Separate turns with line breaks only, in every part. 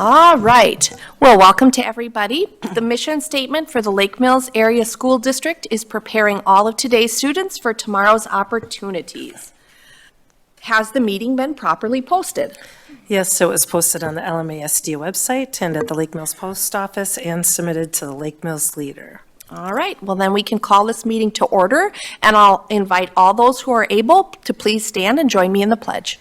All right. Well, welcome to everybody. The mission statement for the Lake Mills Area School District is preparing all of today's students for tomorrow's opportunities. Has the meeting been properly posted?
Yes, so it was posted on the LMASD website and at the Lake Mills Post Office and submitted to the Lake Mills Leader.
All right. Well, then we can call this meeting to order, and I'll invite all those who are able to please stand and join me in the pledge.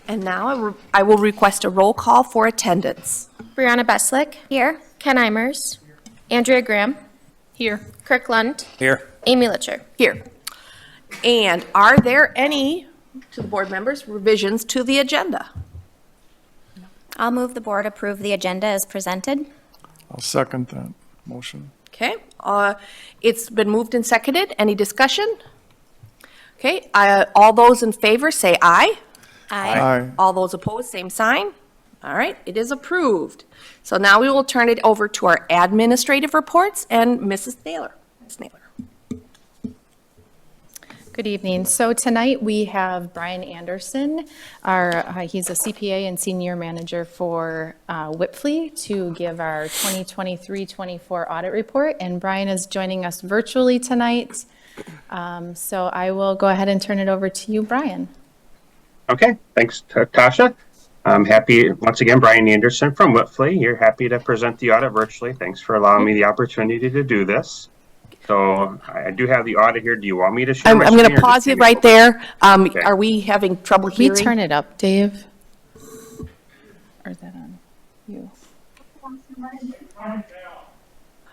And now I will request a roll call for attendance.
Brianna Beslick. Here. Ken Eimers. Andrea Graham.
Here.
Kirk Lund.
Here.
Amy Litcher.
Here. And are there any, to the board members, revisions to the agenda?
I'll move the board approve the agenda as presented.
I'll second that motion.
Okay, it's been moved and seconded. Any discussion? Okay, all those in favor say aye.
Aye.
All those opposed, same sign. All right, it is approved. So now we will turn it over to our administrative reports and Mrs. Naylor. Ms. Naylor.
Good evening. So tonight we have Brian Anderson. He's a CPA and senior manager for Whipfly to give our 2023-24 audit report. And Brian is joining us virtually tonight. So I will go ahead and turn it over to you, Brian.
Okay, thanks, Tasha. I'm happy, once again, Brian Anderson from Whipfly. You're happy to present the audit virtually. Thanks for allowing me the opportunity to do this. So I do have the audit here. Do you want me to share my
I'm
screen?
going to pause you right there.
Okay.
Are we having trouble
Can we
hearing?
turn it up, Dave? Or is that on you? Go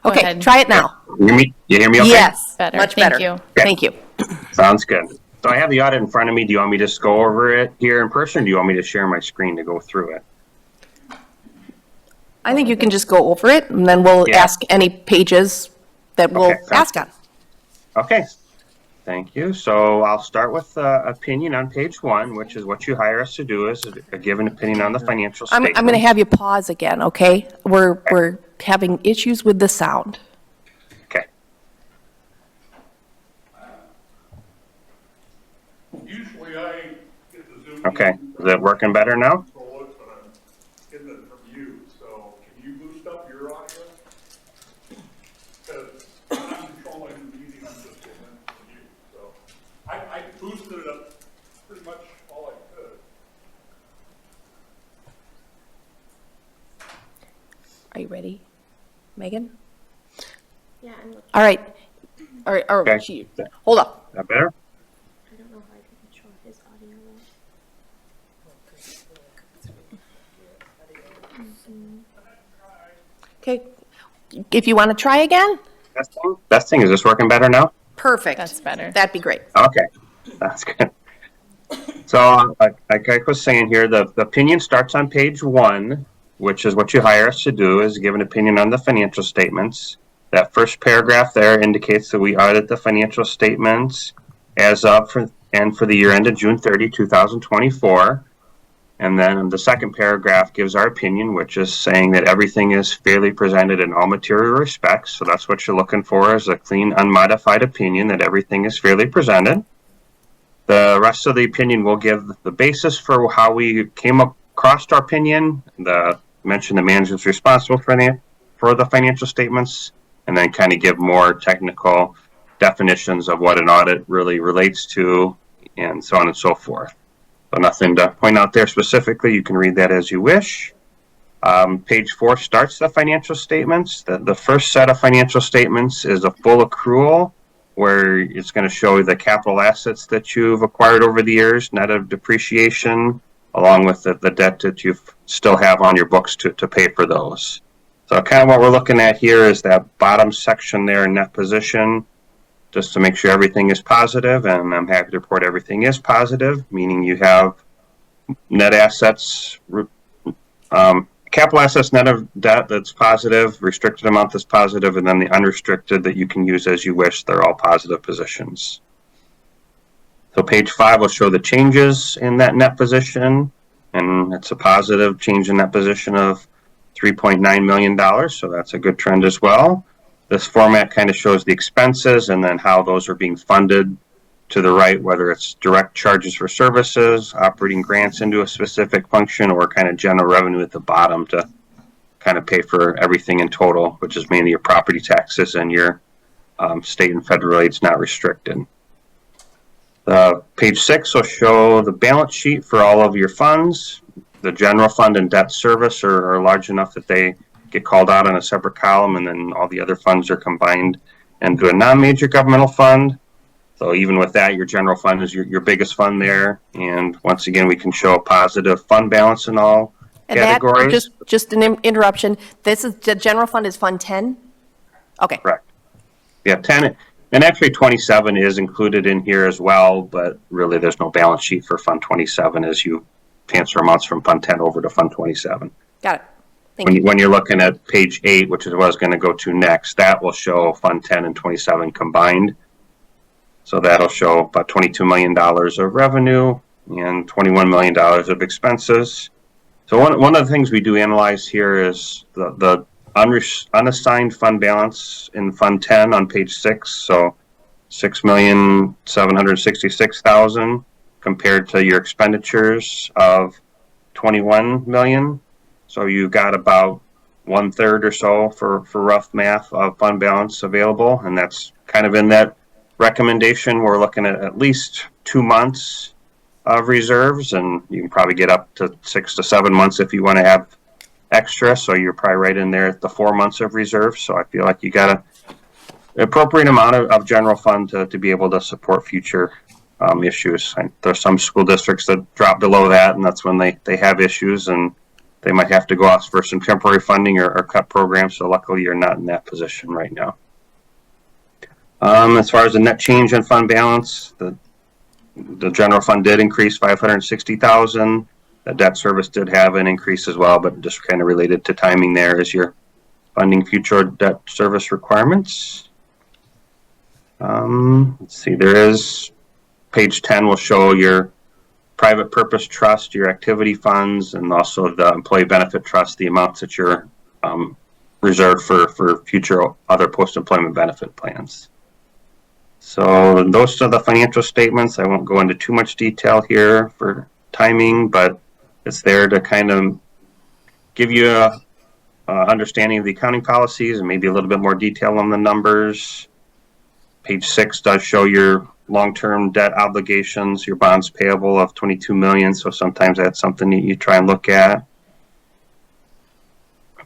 Okay,
ahead.
try it now.
You hear me okay?
Yes,
Better.
much
Thank
better.
you.
Thank you.
Sounds good. So I have the audit in front of me. Do you want me to just go over it here in person? Or do you want me to share my screen to go through it?
I think you can just go over it, and then we'll
Yeah.
ask any pages that we'll
Okay, sounds
ask on.
Okay, thank you. So I'll start with opinion on page 1, which is what you hire us to do, is give an opinion on the financial
I'm
statement.
going to have you pause again, okay? We're having issues with the sound.
Okay.
Usually I get the Zoom.
Okay, is it working better now?
Control it, but I'm getting it from you, so can you boost up your audio? Because I'm controlling the meeting, I'm just getting it from you, so. I boosted it up pretty much all I could.
Are you ready, Megan?
Yeah, and
All right. Or
Okay.
hold up.
Is that better?
I don't know how I can control his audio though.
Okay. If you want to try again?
Best thing, is this working better now?
Perfect.
That's better.
That'd be great.
Okay, that's good. So, like I was saying here, the opinion starts on page 1, which is what you hire us to do, is give an opinion on the financial statements. That first paragraph there indicates that we audit the financial statements as of for the year ended June 30, 2024. And then the second paragraph gives our opinion, which is saying that everything is fairly presented in all material respects. So that's what you're looking for, is a clean, unmodified opinion that everything is fairly presented. The rest of the opinion will give the basis for how we came across our opinion. Mention the management's responsible for the financial statements, and then kind of give more technical definitions of what an audit really relates to, and so on and so forth. So nothing to point out there specifically. You can read that as you wish. Page 4 starts the financial statements. The first set of financial statements is a full accrual, where it's going to show the capital assets that you've acquired over the years, net of depreciation, along with the debt that you still have on your books to pay for those. So kind of what we're looking at here is that bottom section there, net position, just to make sure everything is positive, and I'm happy to report everything is positive, meaning you have net assets, capital assets net of debt that's positive, restricted amount that's positive, and then the unrestricted that you can use as you wish. They're all positive positions. So page 5 will show the changes in that net position, and it's a positive change in that position of $3.9 million, so that's a good trend as well. This format kind of shows the expenses and then how those are being funded to the right, whether it's direct charges for services, operating grants into a specific function, or kind of general revenue at the bottom to kind of pay for everything in total, which is mainly your property taxes and your state and federal aid's not restricted. Page 6 will show the balance sheet for all of your funds. The general fund and debt service are large enough that they get called out on a separate column, and then all the other funds are combined into a non-major governmental fund. So even with that, your general fund is your biggest fund there. And once again, we can show a positive fund balance in all categories.
Just an interruption, this is, the general fund is Fund 10? Okay.
Correct. Yeah, 10, and actually 27 is included in here as well, but really there's no balance sheet for Fund 27 as you transfer amounts from Fund 10 over to Fund 27.
Got it. Thank you.
When you're looking at page 8, which is what I was going to go to next, that will show Fund 10 and 27 combined. So that'll show about $22 million of revenue and $21 million of expenses. So one of the things we do analyze here is the unassigned fund balance in Fund 10 on page 6. So $6,766,000 compared to your expenditures of $21 million. So you've got about 1/3 or so for rough math of fund balance available, and that's kind of in that recommendation. We're looking at least 2 months of reserves, and you can probably get up to 6 to 7 months if you want to have extra. So you're probably right in there at the 4 months of reserves. So I feel like you got an appropriate amount of general fund to be able to support future issues. There's some school districts that drop below that, and that's when they have issues, and they might have to go out for some temporary funding or cut programs. So luckily you're not in that position right now. As far as the net change in fund balance, the general fund did increase $560,000. The debt service did have an increase as well, but just kind of related to timing there as you're funding future debt service requirements. Let's see, there is page 10 will show your private purpose trust, your activity funds, and also the employee benefit trust, the amounts that you're reserved for future other post-employment benefit plans. So those are the financial statements. I won't go into too much detail here for timing, but it's there to kind of give you a understanding of the accounting policies and maybe a little bit more detail on the numbers. Page 6 does show your long-term debt obligations, your bonds payable of $22 million. So sometimes that's something that you try and look at.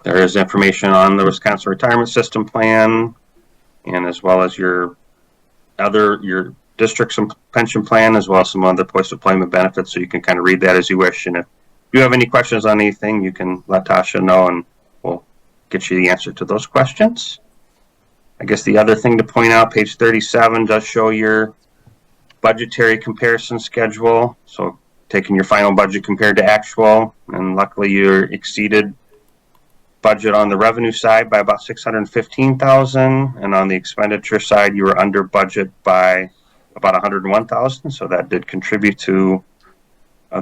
There is information on the Wisconsin Retirement System Plan, and as well as your district's pension plan, as well as some other post-employment benefits. So you can kind of read that as you wish. And if you have any questions on anything, you can let Tasha know, and we'll get you the answer to those questions. I guess the other thing to point out, page 37 does show your budgetary comparison schedule. So taking your final budget compared to actual, and luckily you exceeded budget on the revenue side by about $615,000, and on the expenditure side you were under budget by about $101,000. So that did contribute to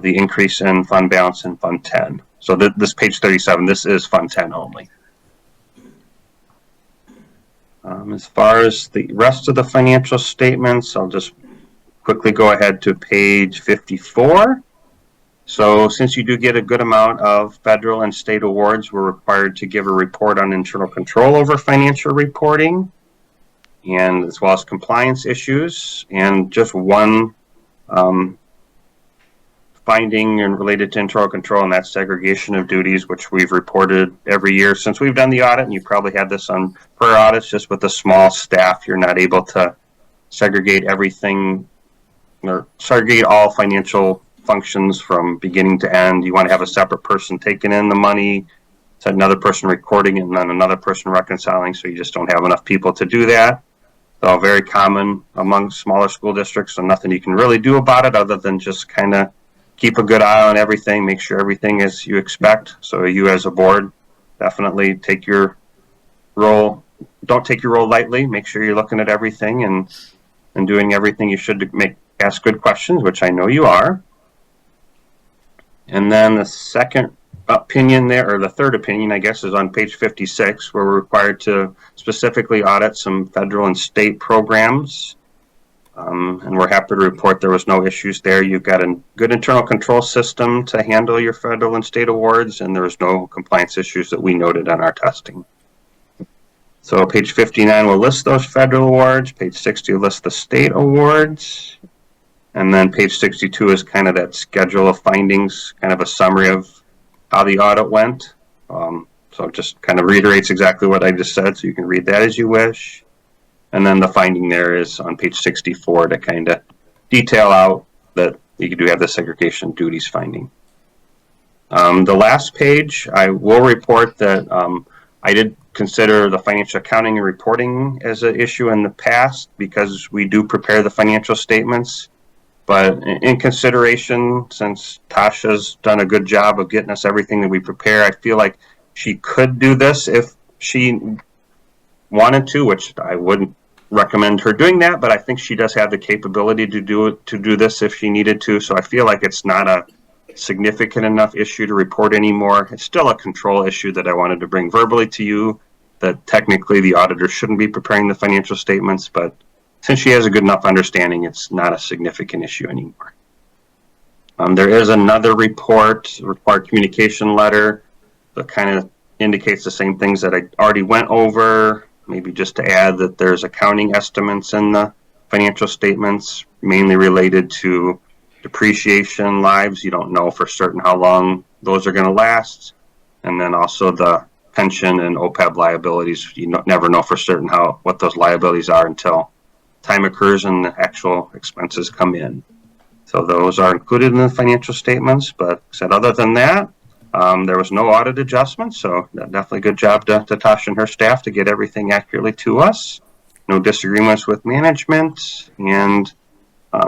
the increase in fund balance in Fund 10. So this page 37, this is Fund 10 only. As far as the rest of the financial statements, I'll just quickly go ahead to page 54. So since you do get a good amount of federal and state awards, we're required to give a report on internal control over financial reporting, and as well as compliance issues. And just one finding and related to internal control, and that's segregation of duties, which we've reported every year since we've done the audit. And you probably had this on prior audits. Just with a small staff, you're not able to segregate everything or segregate all financial functions from beginning to end. You want to have a separate person taking in the money, another person recording it, and then another person reconciling. So you just don't have enough people to do that. So very common among smaller school districts, so nothing you can really do about it other than just kind of keep a good eye on everything, make sure everything is you expect. So you as a board definitely take your role, don't take your role lightly. Make sure you're looking at everything and doing everything you should to make ask good questions, which I know you are. And then the second opinion there, or the third opinion, I guess, is on page 56, where we're required to specifically audit some federal and state programs. And we're happy to report there was no issues there. You've got a good internal control system to handle your federal and state awards, and there was no compliance issues that we noted on our testing. So page 59 will list those federal awards. Page 60 will list the state awards. And then page 62 is kind of that schedule of findings, kind of a summary of how the audit went. So it just kind of reiterates exactly what I just said, so you can read that as you wish. And then the finding there is on page 64 to kind of detail out that you do have the segregation duties finding. The last page, I will report that I did consider the financial accounting and reporting as an issue in the past because we do prepare the financial statements. But in consideration, since Tasha's done a good job of getting us everything that we prepare, I feel like she could do this if she wanted to, which I wouldn't recommend her doing that, but I think she does have the capability to do this if she needed to. So I feel like it's not a significant enough issue to report anymore. It's still a control issue that I wanted to bring verbally to you, that technically the auditor shouldn't be preparing the financial statements, but since she has a good enough understanding, it's not a significant issue anymore. There is another required communication letter that kind of indicates the same things that I already went over. Maybe just to add that there's accounting estimates in the financial statements, mainly related to depreciation lives. You don't know for certain how long those are going to last. And then also the pension and OPEB liabilities. You never know for certain what those liabilities are until time occurs and the actual expenses come in. So those are included in the financial statements. But said other than that, there was no audit adjustment, so definitely good job to Tasha and her staff to get everything accurately to us. No disagreements with management, and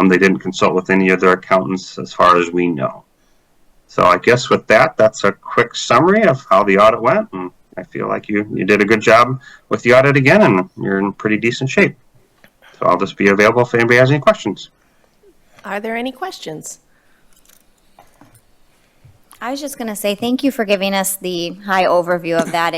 they didn't consult with any of their accountants as far as we know. So I guess with that, that's a quick summary of how the audit went, and I feel like you did a good job with the audit again, and you're in pretty decent shape. So I'll just be available if anybody has any questions.
Are there any questions?
I was just going to say thank you for giving us the high overview of that.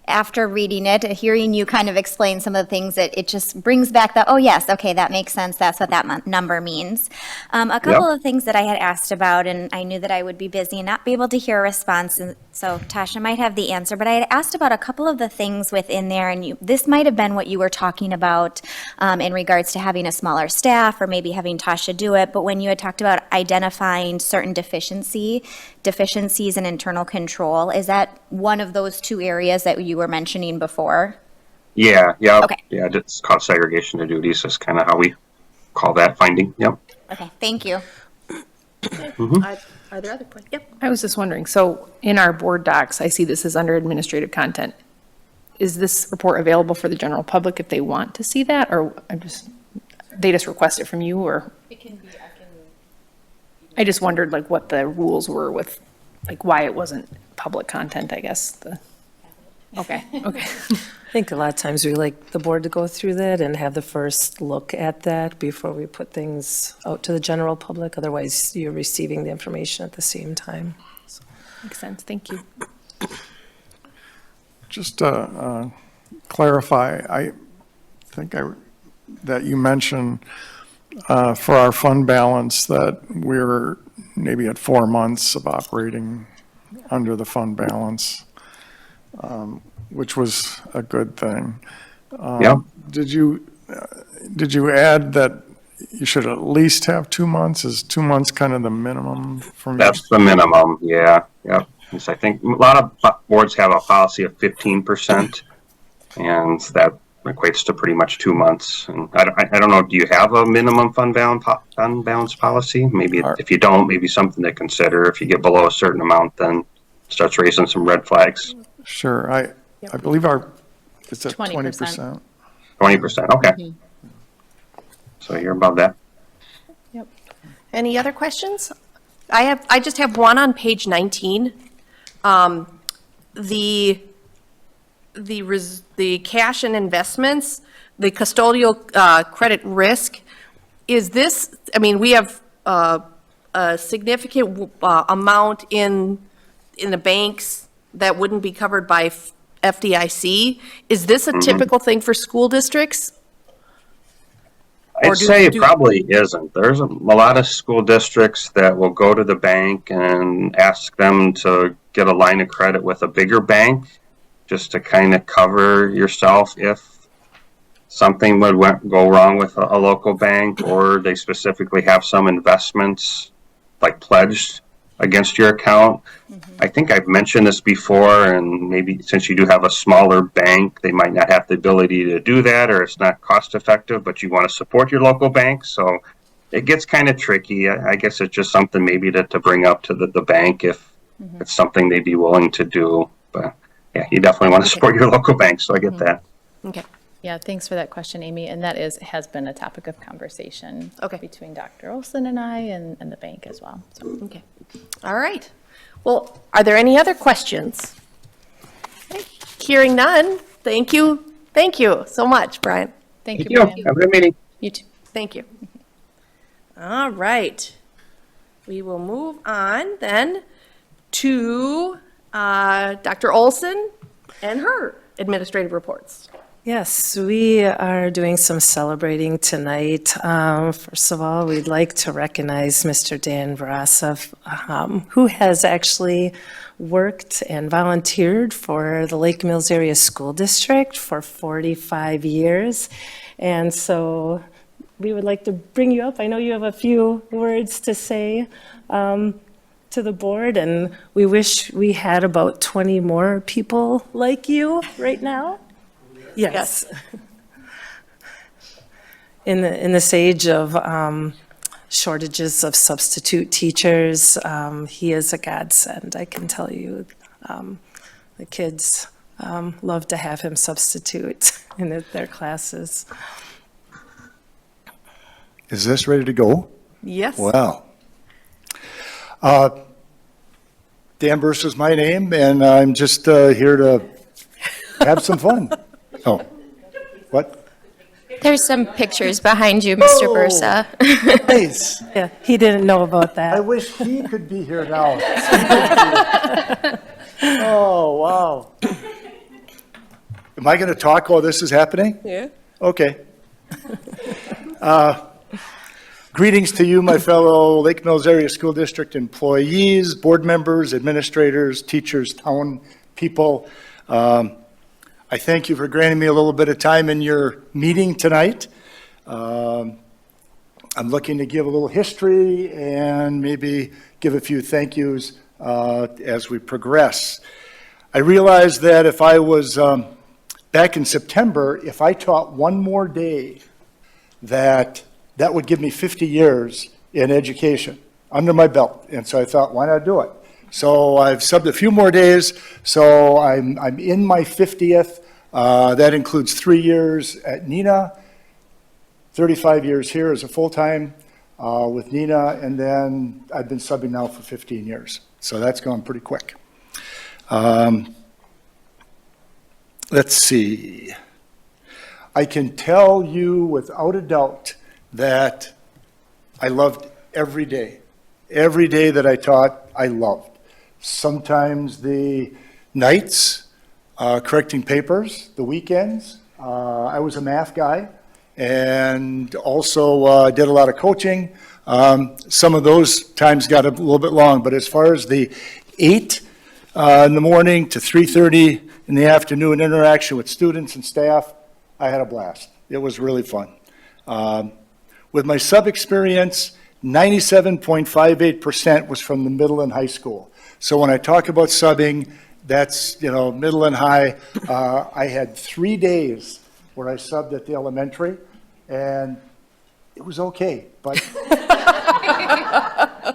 After reading it, hearing you kind of explain some of the things, it just brings back that, oh yes, okay, that makes sense. That's what that number means. A couple of things that I had asked about, and I knew that I would be busy and not be able to hear a response, and so Tasha might have the answer, but I had asked about a couple of the things within there, and this might have been what you were talking about in regards to having a smaller staff or maybe having Tasha do it, but when you had talked about identifying certain deficiencies in internal control, is that one of those two areas that you were mentioning before?
Yeah.
Okay.
Yeah, it's called segregation of duties. That's kind of how we call that finding. Yep.
Okay, thank you.
Are there other points? Yep.
I was just wondering, so in our board docs, I see this is under administrative content. Is this report available for the general public if they want to see that, or they just request it from you, or? It can be, I just wondered like what the rules were with, like why it wasn't public content, I guess. Okay.
I think a lot of times we like the board to go through that and have the first look at that before we put things out to the general public. Otherwise, you're receiving the information at the same time.
Makes sense, thank you.
Just to clarify, I think that you mentioned for our fund balance that we're maybe at 4 months of operating under the fund balance, which was a good thing.
Yep.
Did you add that you should at least have 2 months? Is 2 months kind of the minimum from?
That's the minimum. Yeah. Yep. Yes, I think a lot of boards have a policy of 15%, and that equates to pretty much 2 months. And I don't know, do you have a minimum fund balance policy? Maybe if you don't, maybe something to consider. If you get below a certain amount, then starts raising some red flags.
Sure. I believe it's at 20%.
20%. Okay. So you're above that.
Yep. Any other questions? I just have one on page 19. The cash and investments, the custodial credit risk, is this, I mean, we have a significant amount in the banks that wouldn't be covered by FDIC. Is this a typical thing for school districts? Or
I'd
do-
say it
do-
probably isn't. There's a lot of school districts that will go to the bank and ask them to get a line of credit with a bigger bank just to kind of cover yourself if something would go wrong with a local bank, or they specifically have some investments like pledged against your account. I think I've mentioned this before, and maybe since you do have a smaller bank, they might not have the ability to do that, or it's not cost effective, but you want to support your local bank. So it gets kind of tricky. I guess it's just something maybe to bring up to the bank if it's something they'd be willing to do. But yeah, you definitely want to support your local bank. So I get that.
Okay.
Yeah, thanks for that question, Amy. And that has been a topic of conversation
Okay.
between Dr. Olson and I and the bank as well. So,
Okay. All right. Well, are there any other questions? Okay. Hearing none, thank you. Thank you so much, Brian.
thank
Thank
you,
you.
Brian.
Have a good meeting.
You too.
Thank you. All right. We will move on then to Dr. Olson and her administrative reports.
Yes, we are doing some celebrating tonight. First of all, we'd like to recognize Mr. Dan Barasov, who has actually worked and volunteered for the Lake Mills Area School District for 45 years. And so we would like to bring you up. I know you have a few words to say to the board, and we wish we had about 20 more people like you right now. Yes. In this age of shortages of substitute teachers, he is a godsend, I can tell you. The kids love to have him substitute in their classes.
Is this ready to go?
Yes.
Wow. Dan Burse is my name, and I'm just here to have some fun. Oh, what?
There's some pictures behind you, Mr. Bursa.
Nice.
Yeah, he didn't know about
I
that.
wish he could be here now. Oh, wow. Am I going to talk while this is happening?
Yeah.
Okay. Greetings to you, my fellow Lake Mills Area School District employees, board members, administrators, teachers, town people. I thank you for granting me a little bit of time in your meeting tonight. I'm looking to give a little history and maybe give a few thank yous as we progress. I realized that if I was back in September, if I taught one more day, that would give me 50 years in education under my belt. And so I thought, why not do it? So I've subbed a few more days, so I'm in my 50th. That includes 3 years at Neenah, 35 years here as a full-time with Neenah, and then I've been subbing now for 15 years. So that's gone pretty quick. Let's see. I can tell you without a doubt that I loved every day. Every day that I taught, I loved. Sometimes the nights, correcting papers, the weekends. I was a math guy and also did a lot of coaching. Some of those times got a little bit long, but as far as the 8 in the morning to 3:30 in the afternoon interaction with students and staff, I had a blast. It was really fun. With my sub experience, 97.58% was from the middle and high school. So when I talk about subbing, that's, middle and high. I had 3 days where I subbed at the elementary, and it was okay, but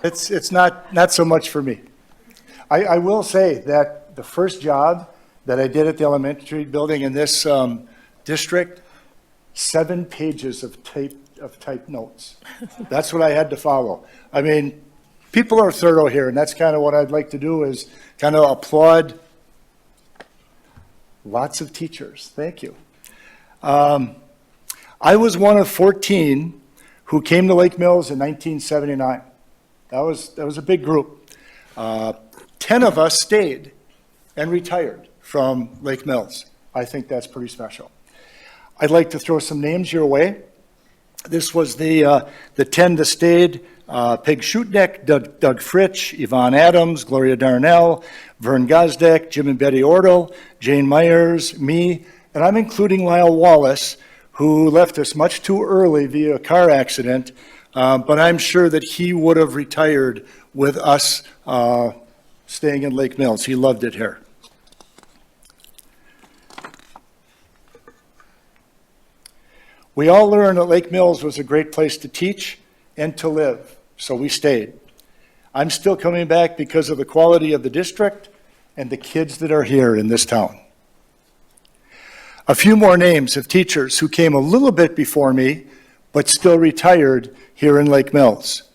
it's not so much for me. I will say that the first job that I did at the elementary building in this district, 7 pages of typed notes. That's what I had to follow. I mean, people are thorough here, and that's kind of what I'd like to do is kind of applaud lots of teachers. Thank you. I was one of 14 who came to Lake Mills in 1979. That was a big group. 10 of us stayed and retired from Lake Mills. I think that's pretty special. I'd like to throw some names your way. This was the 10 that stayed: Peg Schutneck, Doug Fritsch, Yvonne Adams, Gloria Darnell, Vern Gosdeck, Jim and Betty Ordle, Jane Myers, me, and I'm including Lyle Wallace, who left us much too early via a car accident, but I'm sure that he would have retired with us staying in Lake Mills. He loved it here. We all learned that Lake Mills was a great place to teach and to live, so we stayed. I'm still coming back because of the quality of the district and the kids that are here in this town. A few more names of teachers who came a little bit before me, but still retired here in Lake Mills.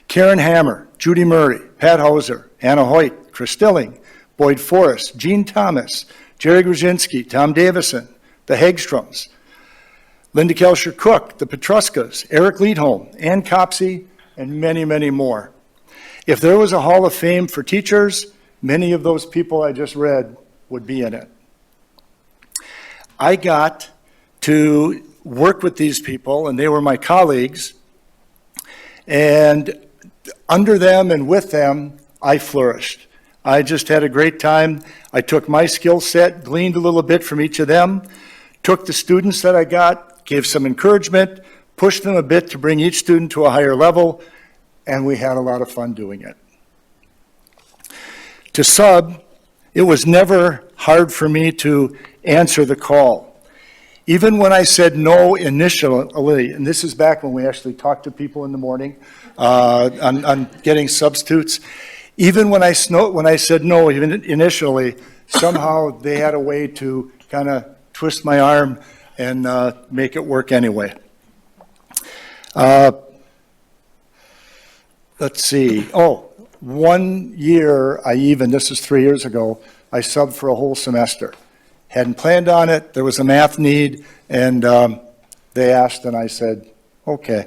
Karen Hammer, Judy Murray, Pat Hauser, Anna Hoyt, Chris Stilling, Boyd Forrest, Gene Thomas, Jerry Grzinski, Tom Davison, the Hagstroms, Linda Kelsher Cook, the Petruskas, Eric Leadholm, Ann Copsey, and many, many more. If there was a Hall of Fame for teachers, many of those people I just read would be in it. I got to work with these people, and they were my colleagues, and under them and with them, I flourished. I just had a great time. I took my skill set, gleaned a little bit from each of them, took the students that I got, gave some encouragement, pushed them a bit to bring each student to a higher level, and we had a lot of fun doing it. To sub, it was never hard for me to answer the call. Even when I said no initially, and this is back when we actually talked to people in the morning on getting substitutes, even when I said no, even initially, somehow they had a way to kind of twist my arm and make it work anyway. Let's see. Oh, 1 year, this is 3 years ago, I subbed for a whole semester. Hadn't planned on it. There was a math need, and they asked, and I said, okay.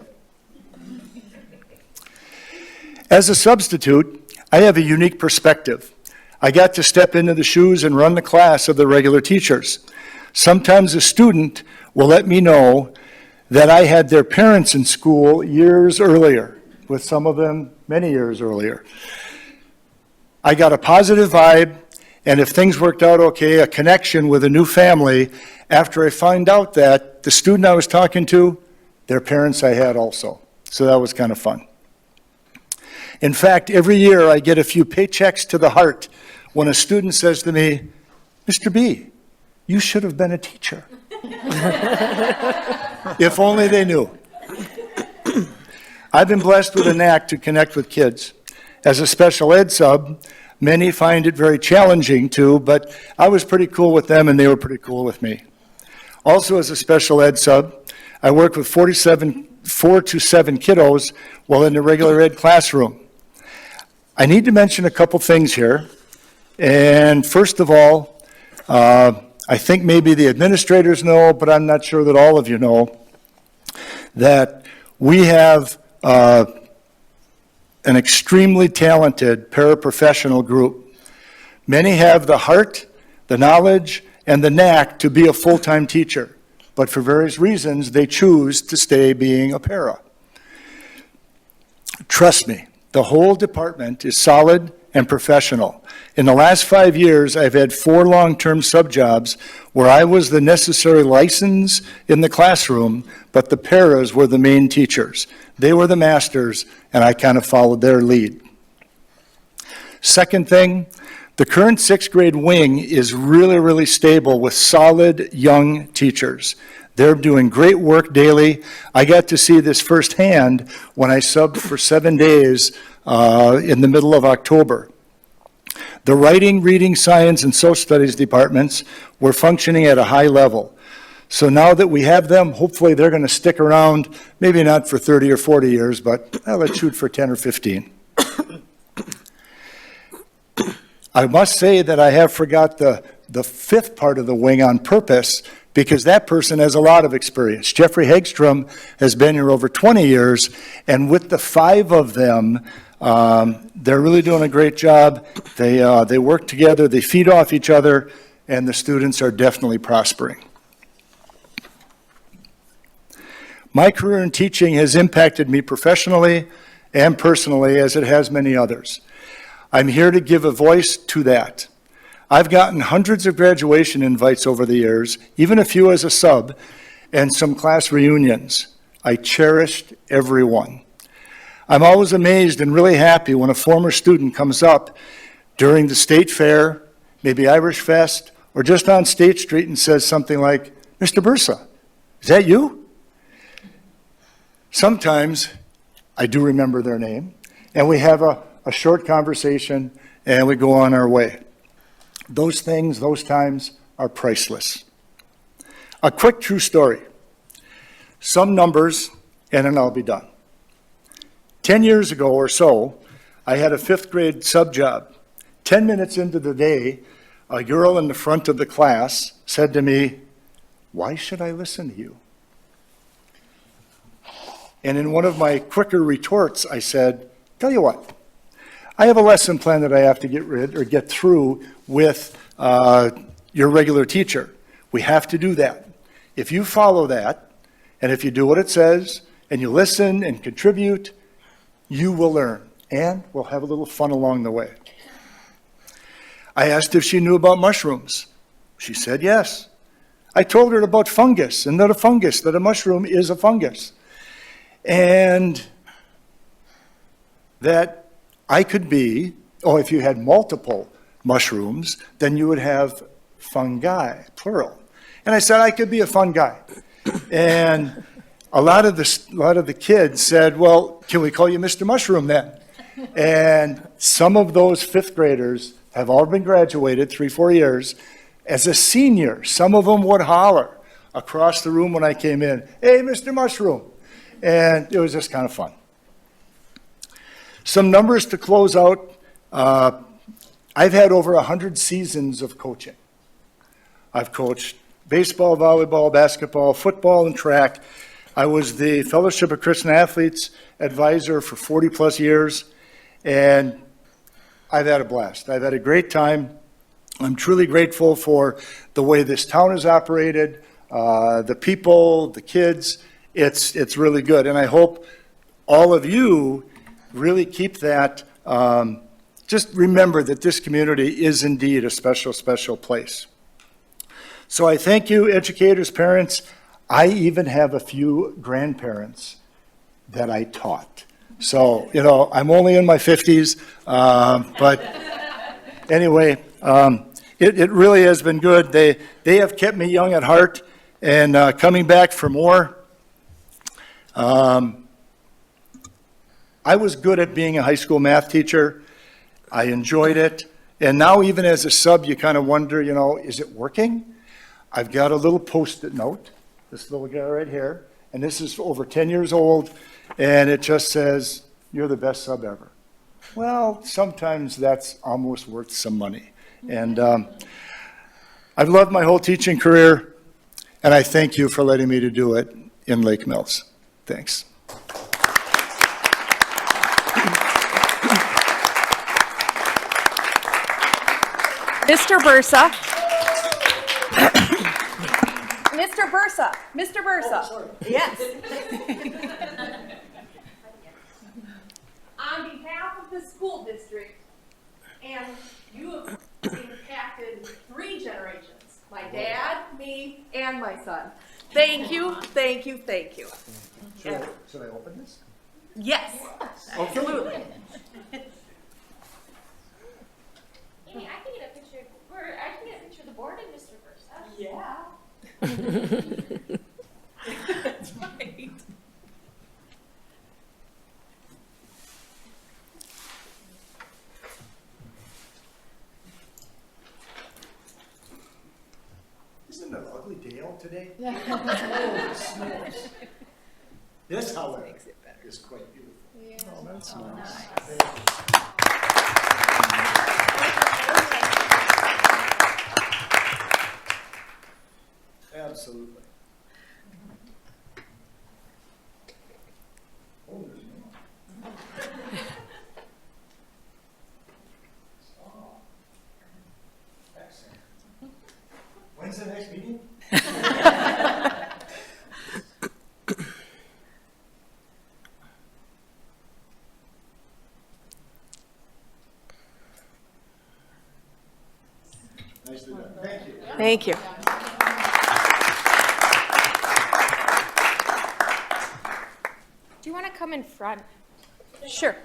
As a substitute, I have a unique perspective. I got to step into the shoes and run the class of the regular teachers. Sometimes a student will let me know that I had their parents in school years earlier, with some of them many years earlier. I got a positive vibe, and if things worked out okay, a connection with a new family after I find out that the student I was talking to, their parents I had also. So that was kind of fun. In fact, every year I get a few paychecks to the heart when a student says to me, "Mr. B, you should have been a teacher." If only they knew. I've been blessed with a knack to connect with kids. As a special ed sub, many find it very challenging too, but I was pretty cool with them and they were pretty cool with me. Also, as a special ed sub, I work with 4 to 7 kiddos while in the regular ed classroom. I need to mention a couple things here. And first of all, I think maybe the administrators know, but I'm not sure that all of you know, that we have an extremely talented paraprofessional group. Many have the heart, the knowledge, and the knack to be a full-time teacher, but for various reasons, they choose to stay being a para. Trust me, the whole department is solid and professional. In the last 5 years, I've had 4 long-term sub-jobs where I was the necessary license in the classroom, but the paras were the main teachers. They were the masters, and I kind of followed their lead. Second thing, the current 6th grade wing is really, really stable with solid young teachers. They're doing great work daily. I got to see this firsthand when I subbed for 7 days in the middle of October. The writing, reading, science, and social studies departments were functioning at a high level. So now that we have them, hopefully they're going to stick around, maybe not for 30 or 40 years, but let's shoot for 10 or 15. I must say that I have forgot the the fifth part of the wing on purpose because that person has a lot of experience. Jeffrey Hagstrom has been here over 20 years, and with the 5 of them, they're really doing a great job. They work together, they feed off each other, and the students are definitely prospering. My career in teaching has impacted me professionally and personally, as it has many others. I'm here to give a voice to that. I've gotten hundreds of graduation invites over the years, even a few as a sub, and some class reunions. I cherished every one. I'm always amazed and really happy when a former student comes up during the state fair, maybe Irish Fest, or just on State Street and says something like, "Mr. Bursa, is that you?" Sometimes I do remember their name, and we have a short conversation, and we go on our way. Those things, those times are priceless. A quick true story. Some numbers, and then I'll be done. 10 years ago or so, I had a 5th grade sub job. 10 minutes into the day, a girl in the front of the class said to me, "Why should I listen to you?" And in one of my quicker retorts, I said, "Tell you what, I have a lesson plan that I have to get through with your regular teacher. We have to do that. If you follow that, and if you do what it says, and you listen and contribute, you will learn, and we'll have a little fun along the way." I asked if she knew about mushrooms. She said yes. I told her about fungus, and that a mushroom is a fungus. And that I could be, if you had multiple mushrooms, then you would have fungi, plural. And I said I could be a fun guy. And a lot of the kids said, "Well, can we call you Mr. Mushroom then?" And some of those 5th graders have all been graduated 3-4 years. As a senior, some of them would holler across the room when I came in, "Hey, Mr. Mushroom." And it was just kind of fun. Some numbers to close out. I've had over 100 seasons of coaching. I've coached baseball, volleyball, basketball, football, and track. I was the Fellowship of Christian Athletes advisor for 40 plus years, and I've had a blast. I've had a great time. I'm truly grateful for the way this town is operated, the people, the kids. It's really good, and I hope all of you really keep that. Just remember that this community is indeed a special, special place. So I thank you, educators, parents. I even have a few grandparents that I taught. So, I'm only in my 50s, but anyway, it really has been good. They have kept me young at heart and coming back for more. I was good at being a high school math teacher. I enjoyed it. And now even as a sub, you kind of wonder, is it working? I've got a little Post-it note, this little guy right here, and this is over 10 years old, and it just says, "You're the best sub ever." Well, sometimes that's almost worth some money. And I've loved my whole teaching career, and I thank you for letting me to do it in Lake Mills. Thanks.
Mr. Bursa. Mr. Bursa. Mr. Bursa. Yes. On behalf of the school district, and you have impacted 3 generations, my dad, me, and my son. Thank you, thank you, thank you.
Should I open this?
Yes, absolutely.
Amy, I can get a picture. I can get a picture of the board and Mr. Bursa.
Yeah. That's right.
Isn't it an ugly day out today? Holy smokes. This, however, is quite beautiful. Oh, that's nice.
Thank you.
Do you want to come in front?
Sure.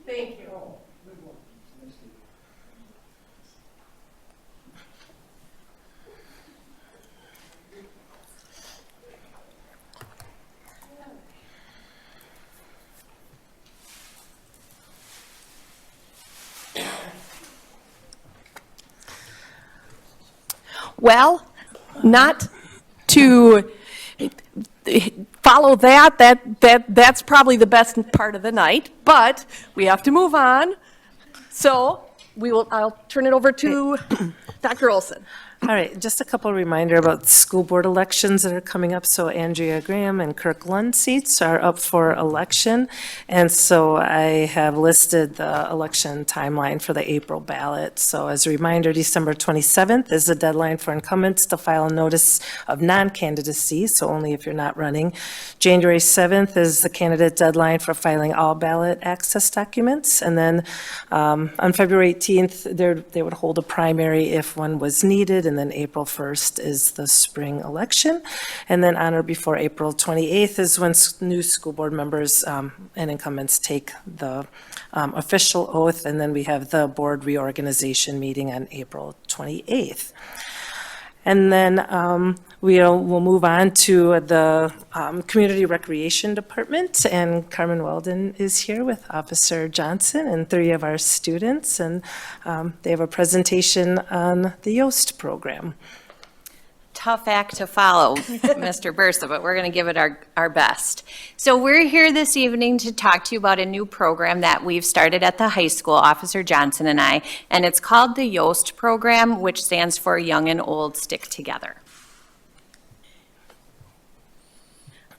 Thank you. Well, not to follow that's probably the best part of the night, but we have to move on. So I'll turn it over to Dr. Olson.
All right, just a couple reminder about school board elections that are coming up. So Andrea Graham and Kirk Lund seats are up for election. And so I have listed the election timeline for the April ballot. So as a reminder, December 27th is the deadline for incumbents to file a notice of non-candidacy, so only if you're not running. January 7th is the candidate deadline for filing all ballot access documents. And then on February 18th, they would hold a primary if one was needed. And then April 1st is the spring election. And then on or before April 28th is when new school board members and incumbents take the official oath. And then we have the board reorganization meeting on April 28th. And then we'll move on to the Community Recreation Department, and Carmen Weldon is here with Officer Johnson and 3 of our students, and they have a presentation on the Yoast program.
Tough act to follow, Mr. Bursa, but we're going to give it our best. So we're here this evening to talk to you about a new program that we've started at the high school, Officer Johnson and I, and it's called the Yoast program, which stands for Young and Old Stick Together.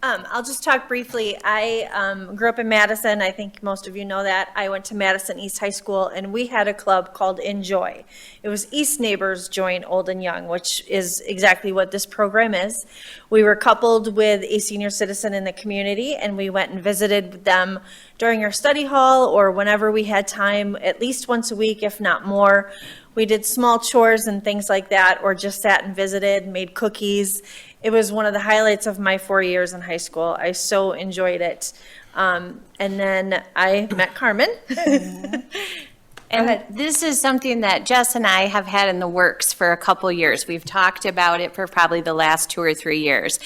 I'll just talk briefly. I grew up in Madison. I think most of you know that. I went to Madison East High School, and we had a club called Enjoy. It was East Neighbors Join Old and Young, which is exactly what this program is. We were coupled with a senior citizen in the community, and we went and visited them during our study hall or whenever we had time, at least once a week, if not more. We did small chores and things like that, or just sat and visited, made cookies. It was one of the highlights of my 4 years in high school. I so enjoyed it. And then I met Carmen.
And this is something that Jess and I have had in the works for a couple years. We've talked about it for probably the last 2 or 3 years.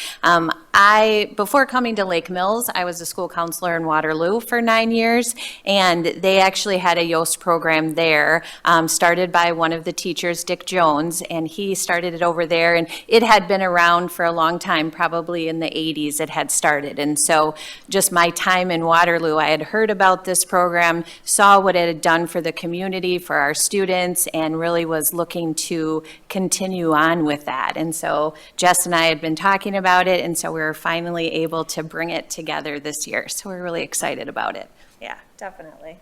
Before coming to Lake Mills, I was a school counselor in Waterloo for 9 years, and they actually had a Yoast program there, started by one of the teachers, Dick Jones, and he started it over there, and it had been around for a long time, probably in the 80s it had started. And so just my time in Waterloo, I had heard about this program, saw what it had done for the community, for our students, and really was looking to continue on with that. And so Jess and I had been talking about it, and so we were finally able to bring it together this year. So we're really excited about it.
Yeah, definitely.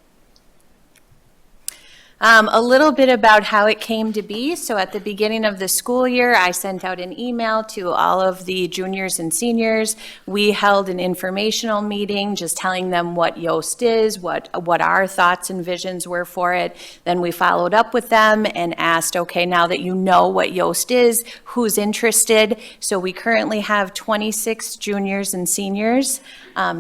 A little bit about how it came to be. So at the beginning of the school year, I sent out an email to all of the juniors and seniors. We held an informational meeting, just telling them what Yoast is, what our thoughts and visions were for it. Then we followed up with them and asked, okay, now that you know what Yoast is, who's interested? So we currently have 26 juniors and seniors.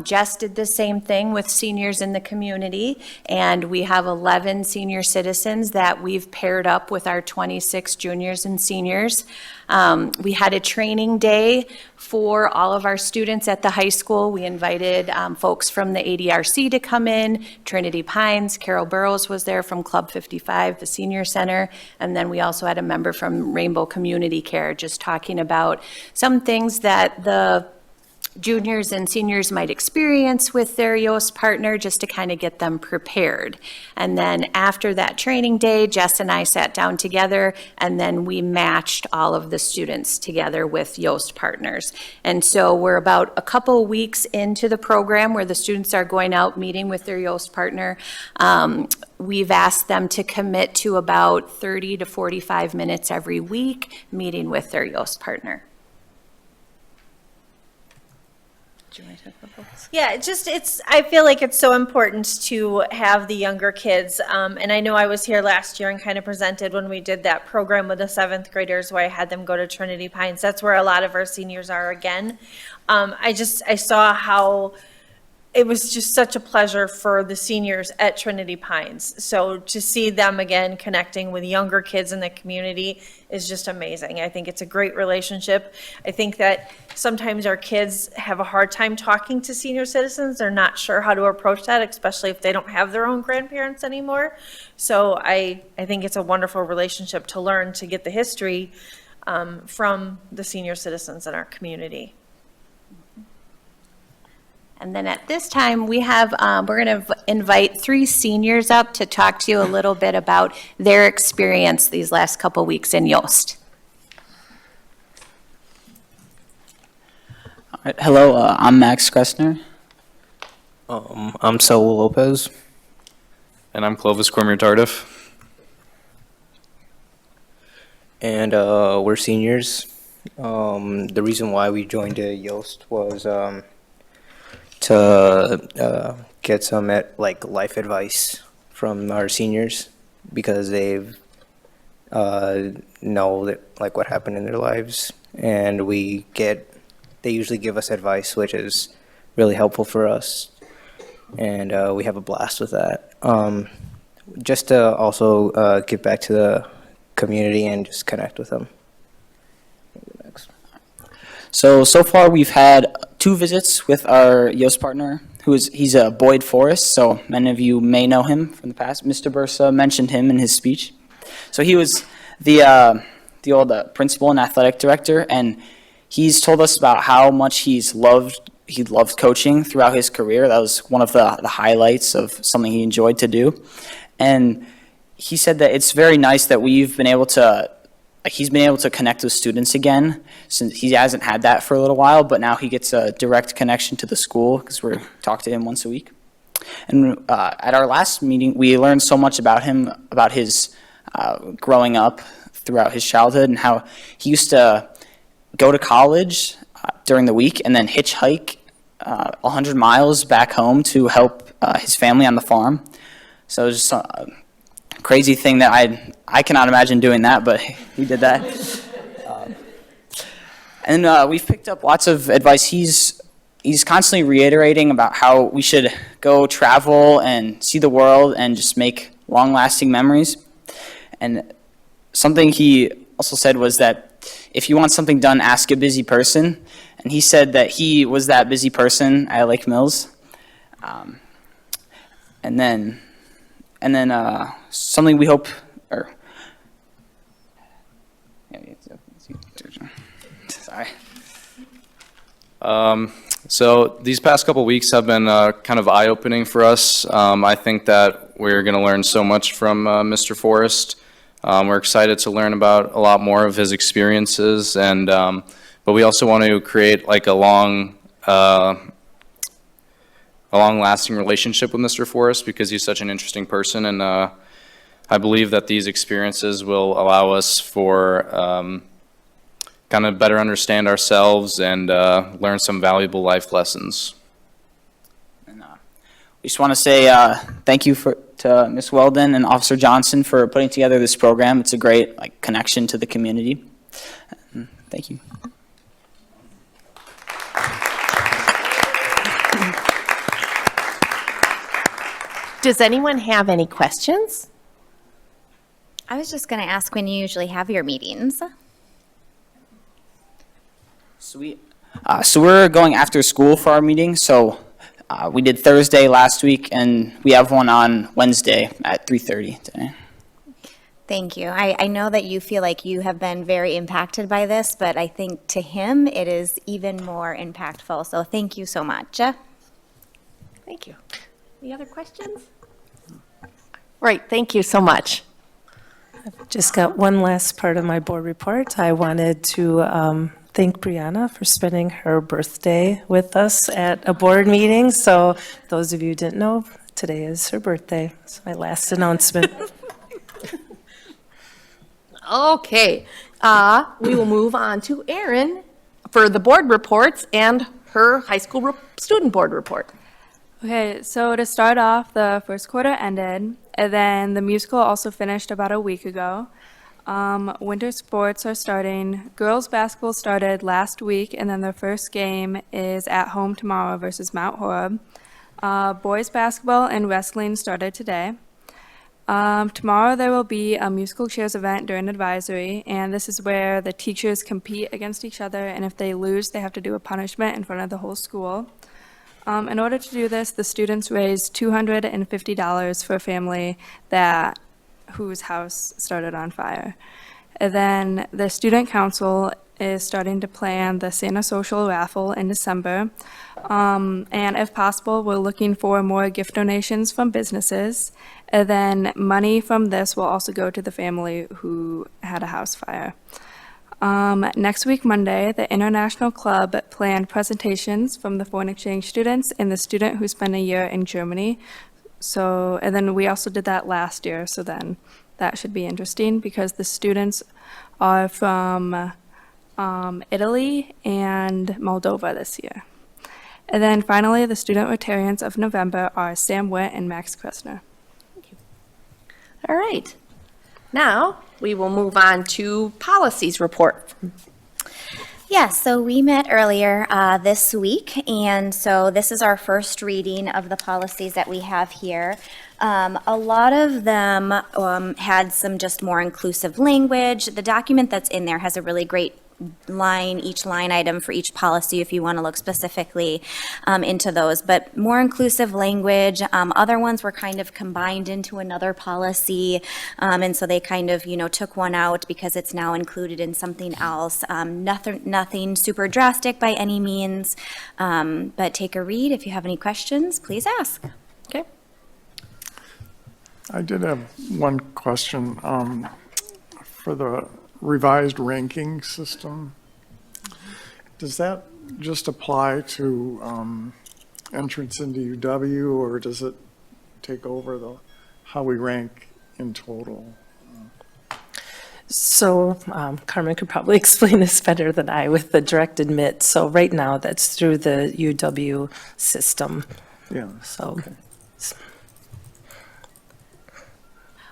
Jess did the same thing with seniors in the community, and we have 11 senior citizens that we've paired up with our 26 juniors and seniors. We had a training day for all of our students at the high school. We invited folks from the ADRC to come in, Trinity Pines, Carol Burrows was there from Club 55, the senior center, and then we also had a member from Rainbow Community Care just talking about some things that the juniors and seniors might experience with their Yoast partner, just to kind of get them prepared. And then after that training day, Jess and I sat down together, and then we matched all of the students together with Yoast partners. And so we're about a couple weeks into the program where the students are going out meeting with their Yoast partner. We've asked them to commit to about 30 to 45 minutes every week, meeting with their Yoast partner.
Yeah, I feel like it's so important to have the younger kids. And I know I was here last year and kind of presented when we did that program with the 7th graders where I had them go to Trinity Pines. That's where a lot of our seniors are again. I saw how it was just such a pleasure for the seniors at Trinity Pines. So to see them again connecting with younger kids in the community is just amazing. I think it's a great relationship. I think that sometimes our kids have a hard time talking to senior citizens. They're not sure how to approach that, especially if they don't have their own grandparents anymore. So I think it's a wonderful relationship to learn, to get the history from the senior citizens in our community.
And then at this time, we have, we're going to invite 3 seniors up to talk to you a little bit about their experience these last couple weeks in Yoast.
All right, hello, I'm Max Kressner.
I'm Saul Lopez.
And I'm Clovis Cormier Tardif.
And we're seniors. The reason why we joined Yoast was to get some life advice from our seniors, because they've know that what happened in their lives, and they usually give us advice, which is really helpful for us, and we have a blast with that. Just to also give back to the community and just connect with them.
So far we've had 2 visits with our Yoast partner, he's Boyd Forrest, so many of you may know him from the past. Mr. Bursa mentioned him in his speech. So he was the old principal and athletic director, and he's told us about how much he loved coaching throughout his career. That was one of the highlights of something he enjoyed to do. And he said that it's very nice that he's been able to connect with students again, since he hasn't had that for a little while, but now he gets a direct connection to the school because we talk to him once a week. And at our last meeting, we learned so much about him, about his growing up throughout his childhood, and how he used to go to college during the week and then hitchhike 100 miles back home to help his family on the farm. So it was just a crazy thing that I cannot imagine doing that, but he did that. And we've picked up lots of advice. He's constantly reiterating about how we should go travel and see the world and just make long-lasting memories. And something he also said was that if you want something done, ask a busy person. And he said that he was that busy person at Lake Mills. And then something we hope, sorry.
So these past couple weeks have been kind of eye-opening for us. I think that we're going to learn so much from Mr. Forrest. We're excited to learn about a lot more of his experiences, and but we also want to create a long-lasting relationship with Mr. Forrest, because he's such an interesting person, and I believe that these experiences will allow us for kind of better understand ourselves and learn some valuable life lessons.
And we just want to say thank you to Ms. Weldon and Officer Johnson for putting together this program. It's a great connection to the community. Thank you.
Does anyone have any questions?
I was just going to ask when you usually have your meetings.
So we're going after school for our meeting. So we did Thursday last week, and we have one on Wednesday at 3:30 today.
Thank you. I know that you feel like you have been very impacted by this, but I think to him, it is even more impactful. So thank you so much.
Thank you. Any other questions? Right, thank you so much.
Just got one last part of my board report. I wanted to thank Brianna for spending her birthday with us at a board meeting. So those of you who didn't know, today is her birthday. It's my last announcement.
Okay, we will move on to Erin for the board reports and her high school student board report.
Okay, so to start off, the first quarter ended, and then the musical also finished about a week ago. Winter sports are starting. Girls basketball started last week, and then their first game is at home tomorrow versus Mount Horeb. Boys basketball and wrestling started today. Tomorrow there will be a musical chairs event during advisory, and this is where the teachers compete against each other, and if they lose, they have to do a punishment in front of the whole school. In order to do this, the students raised $250 for a family whose house started on fire. And then the student council is starting to plan the Santa Social raffle in December. And if possible, we're looking for more gift donations from businesses. And then money from this will also go to the family who had a house fire. Next week, Monday, the International Club planned presentations from the foreign exchange students and the student who spent a year in Germany. So, and then we also did that last year, so then that should be interesting because the students are from Italy and Moldova this year. And then finally, the student Rotarians of November are Sam Witt and Max Kressner.
All right. Now, we will move on to policies report.
Yes, so we met earlier this week, and so this is our first reading of the policies that we have here. A lot of them had some just more inclusive language. The document that's in there has a really great each line item for each policy if you want to look specifically into those, but more inclusive language. Other ones were kind of combined into another policy, and so they kind of, took one out because it's now included in something else. Nothing super drastic by any means, but take a read. If you have any questions, please ask.
Okay.
I did have one question for the revised ranking system. Does that just apply to entrance into UW, or does it take over how we rank in total?
So Carmen could probably explain this better than I with the direct admit. So right now, that's through the UW system.
Yeah.
So.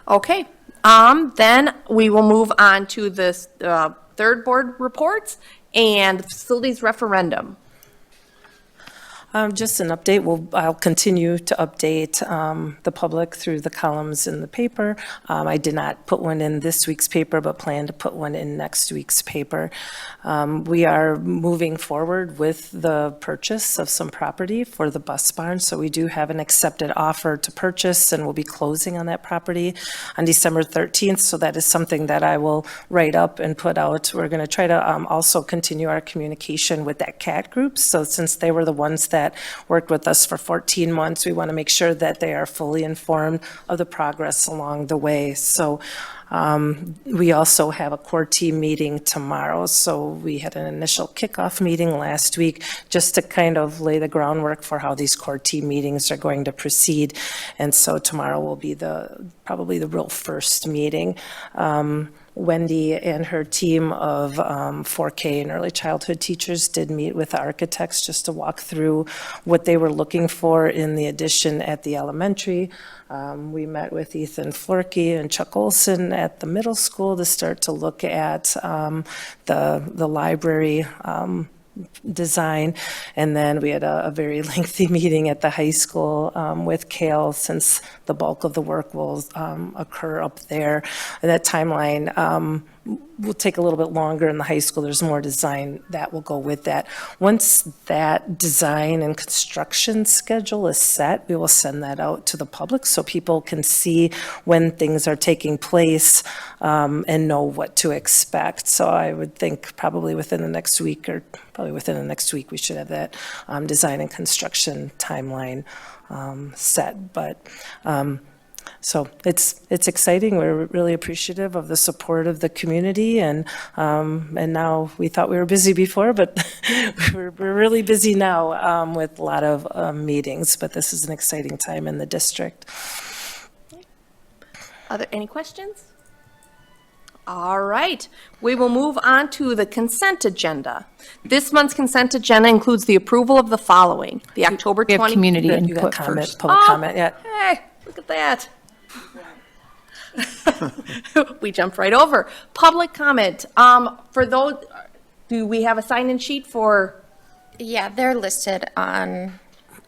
Okay. Then we will move on to this third board reports and facilities referendum.
Just an update. I'll continue to update the public through the columns in the paper. I did not put one in this week's paper, but plan to put one in next week's paper. We are moving forward with the purchase of some property for the bus barn. So we do have an accepted offer to purchase, and we'll be closing on that property on December 13th. So that is something that I will write up and put out. We're going to try to also continue our communication with that CAT group. So since they were the ones that worked with us for 14 months. We want to make sure that they are fully informed of the progress along the way. So we also have a core team meeting tomorrow. So we had an initial kickoff meeting last week just to kind of lay the groundwork for how these core team meetings are going to proceed. And so tomorrow will be probably the real first meeting. Wendy and her team of 4K and early childhood teachers did meet with the architects just to walk through what they were looking for in the addition at the elementary. We met with Ethan Florkey and Chuck Olson at the middle school to start to look at the library design. And then we had a very lengthy meeting at the high school with Kale, since the bulk of the work will occur up there. And that timeline will take a little bit longer in the high school. There's more design that will go with that. Once that design and construction schedule is set, we will send that out to the public so people can see when things are taking place and know what to expect. So I would think probably within the next week we should have that design and construction timeline set. But so it's exciting. We're really appreciative of the support of the community, and now we thought we were busy before, but we're really busy now with a lot of meetings. But this is an exciting time in the district.
Any questions? All right, we will move on to the consent agenda. This month's consent agenda includes the approval of the following: the October 20.
We have community
You got
input
comment,
first.
public comment yet?
Hey, look at that. We jumped right over. Public comment. For those, do we have a sign-in sheet for?
Yeah, they're listed on.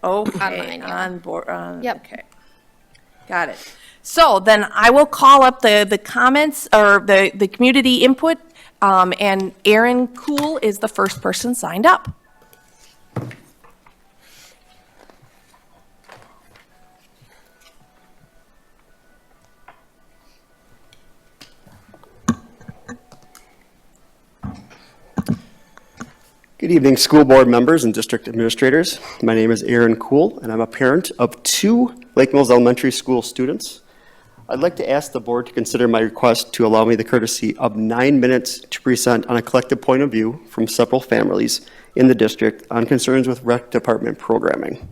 Okay,
Online, yeah.
on board.
Yep.
Okay, got it. So then I will call up the comments or the community input, and Aaron Cool is the first person signed up.
Good evening, school board members and district administrators. My name is Aaron Cool, and I'm a parent of 2 Lake Mills Elementary School students. I'd like to ask the board to consider my request to allow me the courtesy of 9 minutes to present on a collective point of view from several families in the district on concerns with rec department programming.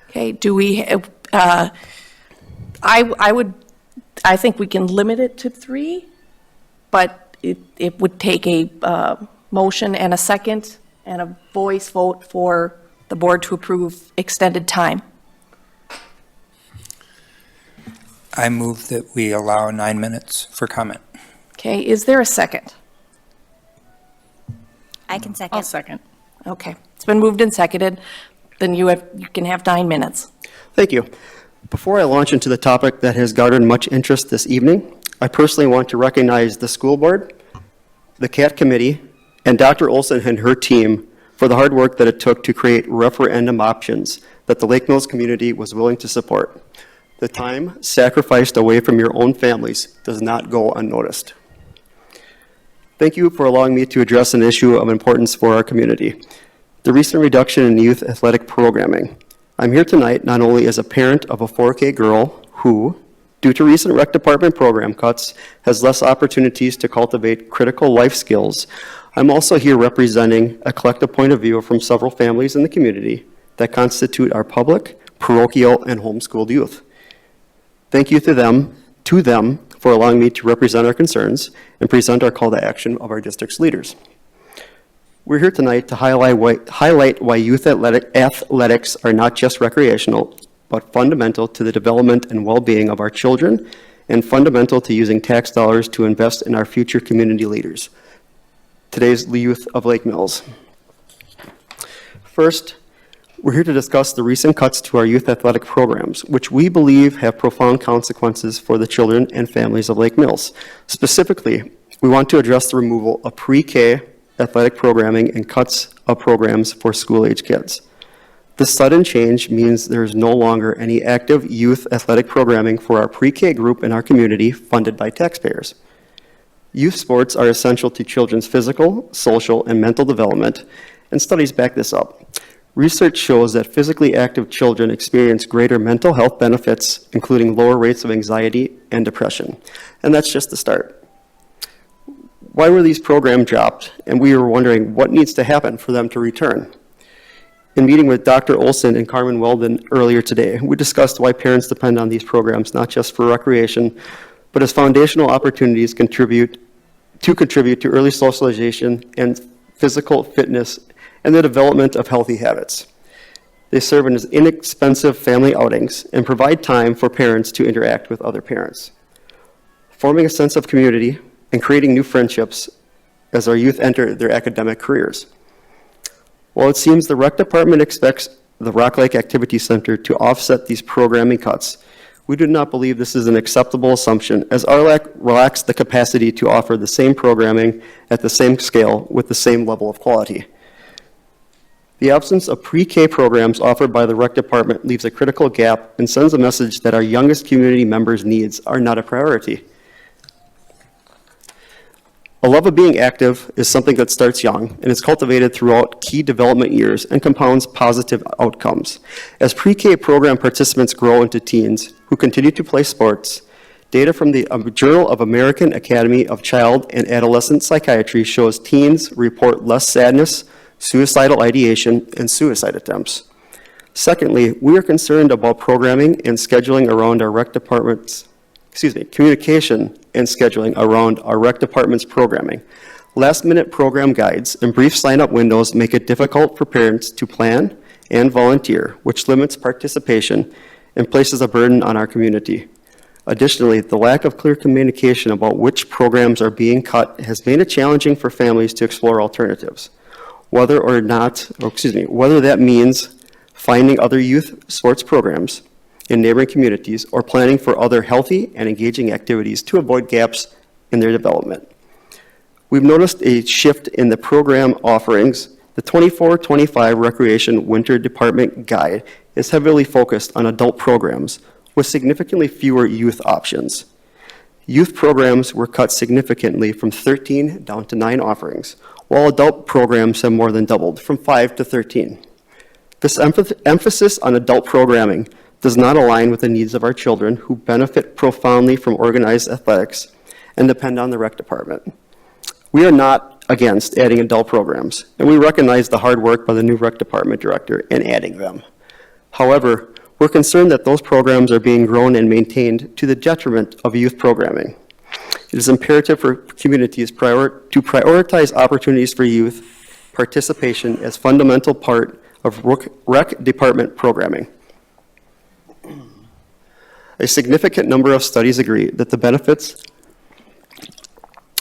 Okay, do we, I think we can limit it to 3, but it would take a motion and a second and a voice vote for the board to approve extended time.
I move that we allow 9 minutes for comment.
Okay, is there a second?
I can second.
second.
Okay, it's been moved and seconded. Then you can have 9 minutes.
Thank you. Before I launch into the topic that has garnered much interest this evening, I personally want to recognize the school board, the CAT committee, and Dr. Olson and her team for the hard work that it took to create referendum options that the Lake Mills community was willing to support. The time sacrificed away from your own families does not go unnoticed. Thank you for allowing me to address an issue of importance for our community: the recent reduction in youth athletic programming. I'm here tonight not only as a parent of a 4K girl who, due to recent rec department program cuts, has less opportunities to cultivate critical life skills. I'm also here representing a collective point of view from several families in the community that constitute our public, parochial, and homeschooled youth. Thank you to them for allowing me to represent our concerns and present our call to action of our district's leaders. We're here tonight to highlight why youth athletics are not just recreational, but fundamental to the development and well-being of our children, and fundamental to using tax dollars to invest in our future community leaders, today's youth of Lake Mills. First, we're here to discuss the recent cuts to our youth athletic programs, which we believe have profound consequences for the children and families of Lake Mills. Specifically, we want to address the removal of pre-K athletic programming and cuts of programs for school-age kids. This sudden change means there is no longer any active youth athletic programming for our pre-K group in our community funded by taxpayers. Youth sports are essential to children's physical, social, and mental development, and studies back this up. Research shows that physically active children experience greater mental health benefits, including lower rates of anxiety and depression. And that's just the start. Why were these programs dropped? And we were wondering what needs to happen for them to return. In meeting with Dr. Olson and Carmen Weldon earlier today, we discussed why parents depend on these programs, not just for recreation, but as foundational opportunities to contribute to early socialization and physical fitness and the development of healthy habits. They serve as inexpensive family outings and provide time for parents to interact with other parents, forming a sense of community and creating new friendships as our youth enter their academic careers. While it seems the rec department expects the Rock Lake Activity Center to offset these programming cuts, We do not believe this is an acceptable assumption, as RLAC lacks the capacity to offer the same programming at the same scale with the same level of quality. The absence of pre-K programs offered by the rec department leaves a critical gap and sends a message that our youngest community members' needs are not a priority. A love of being active is something that starts young and is cultivated throughout key development years and compounds positive outcomes. As pre-K program participants grow into teens who continue to play sports, data from the Journal of American Academy of Child and Adolescent Psychiatry shows teens report less sadness, suicidal ideation, and suicide attempts. Secondly, we are concerned about programming and scheduling around our rec department's, communication and scheduling around our rec department's programming. Last-minute program guides and brief sign-up windows make it difficult for parents to plan and volunteer, which limits participation and places a burden on our community. Additionally, the lack of clear communication about which programs are being cut has made it challenging for families to explore alternatives. Whether that means finding other youth sports programs in neighboring communities or planning for other healthy and engaging activities to avoid gaps in their development. We've noticed a shift in the program offerings. The 24-25 Recreation Winter Department Guide is heavily focused on adult programs with significantly fewer youth options. Youth programs were cut significantly from 13 down to 9 offerings, while adult programs have more than doubled from 5 to 13. This emphasis on adult programming does not align with the needs of our children who benefit profoundly from organized athletics and depend on the rec department. We are not against adding adult programs, and we recognize the hard work by the new rec department director in adding them. However, we're concerned that those programs are being grown and maintained to the detriment of youth programming. It is imperative for communities to prioritize opportunities for youth participation as fundamental part of rec department programming. A significant number of studies agree that the benefits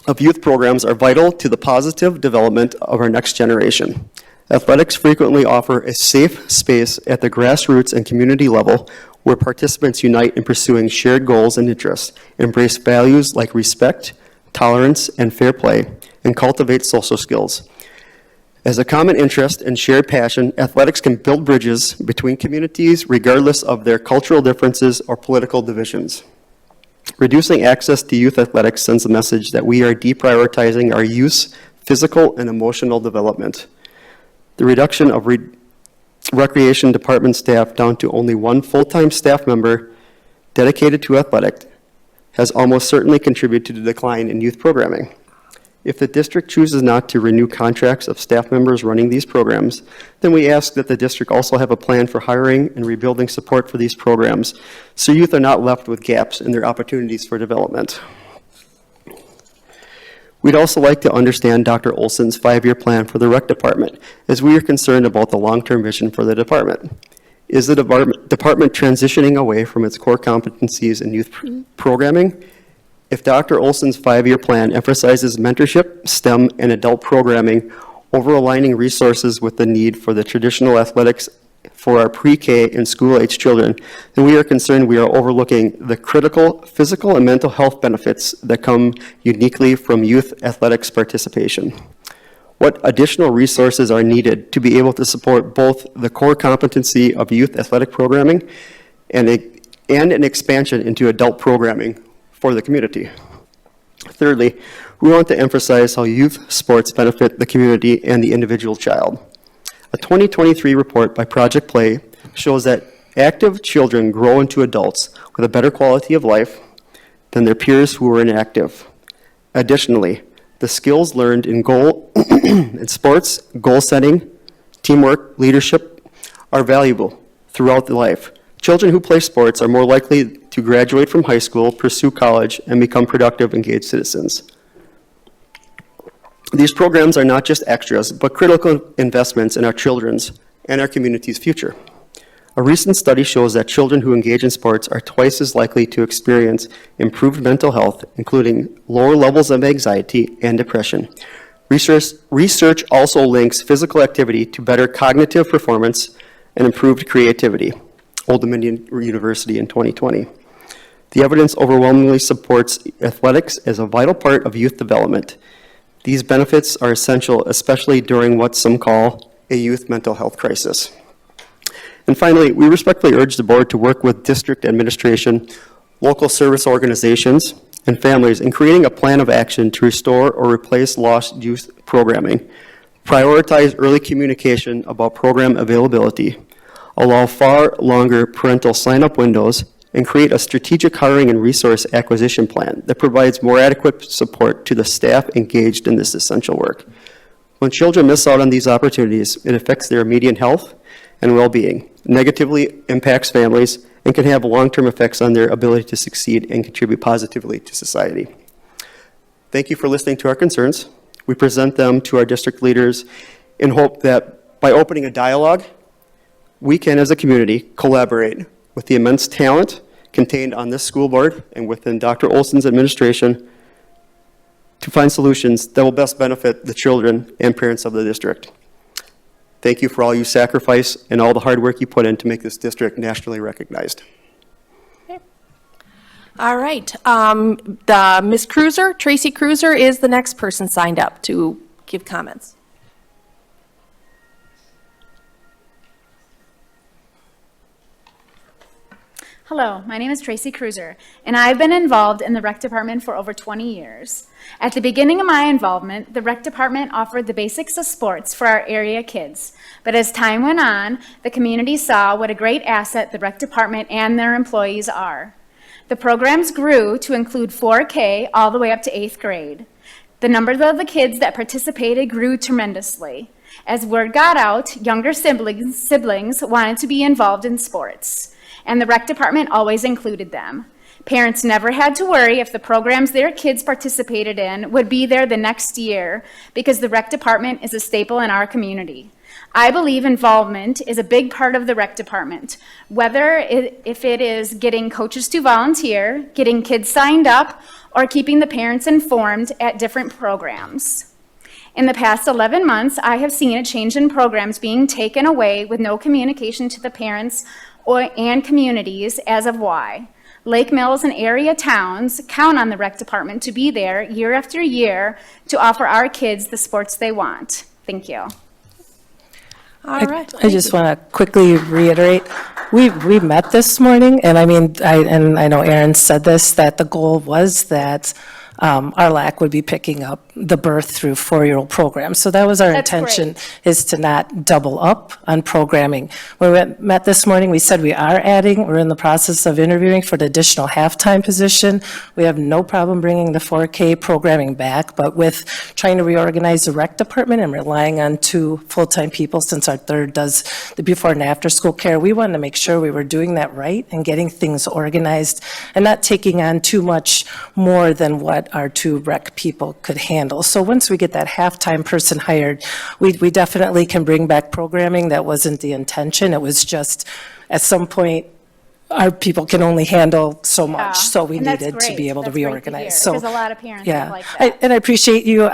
of youth programs are vital to the positive development of our next generation. Athletics frequently offer a safe space at the grassroots and community level where participants unite in pursuing shared goals and interests, embrace values like respect, tolerance, and fair play, and cultivate social skills. As a common interest and shared passion, athletics can build bridges between communities regardless of their cultural differences or political divisions. Reducing access to youth athletics sends a message that we are deprioritizing our youth's physical and emotional development. The reduction of recreation department staff down to only one full-time staff member dedicated to athletics has almost certainly contributed to the decline in youth programming. If the district chooses not to renew contracts of staff members running these programs, then we ask that the district also have a plan for hiring and rebuilding support for these programs, so youth are not left with gaps in their opportunities for development. We'd also like to understand Dr. Olson's 5-year plan for the rec department, as we are concerned about the long-term vision for the department. Is the department transitioning away from its core competencies in youth programming? If Dr. Olson's 5-year plan emphasizes mentorship, STEM, and adult programming over aligning resources with the need for the traditional athletics for our pre-K and school-age children, then we are concerned we are overlooking the critical physical and mental health benefits that come uniquely from youth athletics participation. What additional resources are needed to be able to support both the core competency of youth athletic programming and an expansion into adult programming for the community? Thirdly, we want to emphasize how youth sports benefit the community and the individual child. A 2023 report by Project Play shows that active children grow into adults with a better quality of life than their peers who are inactive. Additionally, the skills learned in sports, goal setting, teamwork, leadership are valuable throughout the life. Children who play sports are more likely to graduate from high school, pursue college, and become productive, engaged citizens. These programs are not just extras, but critical investments in our children's and our community's future. A recent study shows that children who engage in sports are twice as likely to experience improved mental health, including lower levels of anxiety and depression. Research also links physical activity to better cognitive performance and improved creativity. Old Dominion University in 2020. The evidence overwhelmingly supports athletics as a vital part of youth development. These benefits are essential, especially during what some call a youth mental health crisis. And finally, we respectfully urge the board to work with district administration, local service organizations, and families in creating a plan of action to restore or replace lost youth programming, prioritize early communication about program availability, allow far longer parental sign-up windows, and create a strategic hiring and resource acquisition plan that provides more adequate support to the staff engaged in this essential work. When children miss out on these opportunities, it affects their immediate health and well-being, negatively impacts families, and can have long-term effects on their ability to succeed and contribute positively to society. Thank you for listening to our concerns. We present them to our district leaders in hope that by opening a dialogue, we can, as a community, collaborate with the immense talent contained on this school board and within Dr. Olson's administration to find solutions that will best benefit the children and parents of the district. Thank you for all you sacrifice and all the hard work you put in to make this district nationally recognized.
All right. Ms. Cruiser, Tracy Cruiser is the next person signed up to give comments.
Hello, my name is Tracy Cruiser, and I've been involved in the rec department for over 20 years. At the beginning of my involvement, the rec department offered the basics of sports for our area kids. But as time went on, the community saw what a great asset the rec department and their employees are. The programs grew to include 4K all the way up to 8th grade. The numbers of the kids that participated grew tremendously. As word got out, younger siblings wanted to be involved in sports, and the rec department always included them. Parents never had to worry if the programs their kids participated in would be there the next year because the rec department is a staple in our community. I believe involvement is a big part of the rec department, if it is getting coaches to volunteer, getting kids signed up, or keeping the parents informed at different programs. In the past 11 months, I have seen a change in programs being taken away with no communication to the parents and communities as of why. Lake Mills and area towns count on the rec department to be there year after year to offer our kids the sports they want. Thank you.
All right.
I just want to quickly reiterate, we met this morning, and I mean, I know Aaron said this, that the goal was that our LAC would be picking up the birth through 4-year-old program. So that was our
That's
intention,
great.
is to not double up on programming. When we met this morning, we said we're in the process of interviewing for the additional halftime position. We have no problem bringing the 4K programming back, but with trying to reorganize the rec department and relying on 2 full-time people, since our third does the before and after school care, we wanted to make sure we were doing that right and getting things organized and not taking on too much more than what our 2 rec people could handle. So once we get that halftime person hired, we definitely can bring back programming. That wasn't the intention. It was just, at some point, our people can only handle so much, so we
And that's
needed to
great.
be able to
That's great
reorganize.
hear,
So,
because a lot of parents
yeah.
don't like that.
And I appreciate you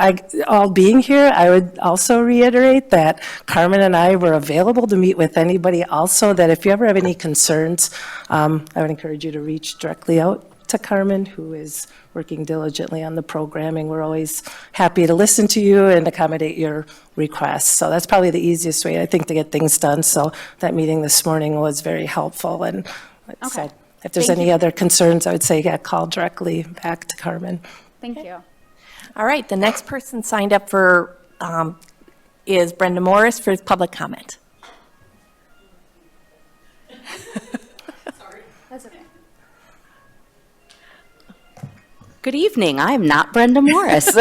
all being here. I would also reiterate that Carmen and I were available to meet with anybody also, that if you ever have any concerns, I would encourage you to reach directly out to Carmen, who is working diligently on the programming. We're always happy to listen to you and accommodate your requests. So that's probably the easiest way, I think, to get things done. So that meeting this morning was very helpful. And so if there's
Thank
any
you.
other concerns, I would say, call directly back to Carmen.
Thank you.
All right, the next person signed up for, is Brenda Morris for public comment.
That's okay.
Good evening. I'm not Brenda Morris.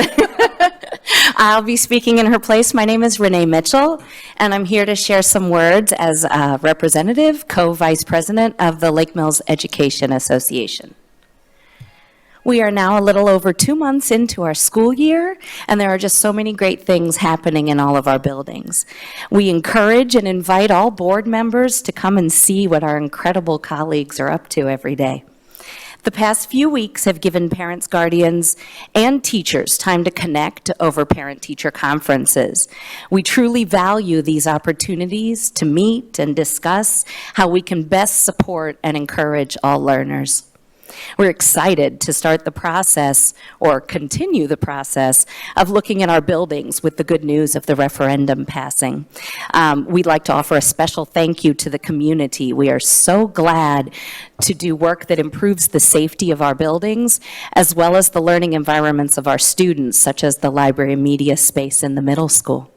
I'll be speaking in her place. My name is Renee Mitchell, and I'm here to share some words as a representative, co-vice president of the Lake Mills Education Association. We are now a little over 2 months into our school year, and there are just so many great things happening in all of our buildings. We encourage and invite all board members to come and see what our incredible colleagues are up to every day. The past few weeks have given parents, guardians, and teachers time to connect over parent-teacher conferences. We truly value these opportunities to meet and discuss how we can best support and encourage all learners. We're excited to start the process, or continue the process, of looking at our buildings with the good news of the referendum passing. We'd like to offer a special thank you to the community. We are so glad to do work that improves the safety of our buildings, as well as the learning environments of our students, such as the library and media space in the middle school.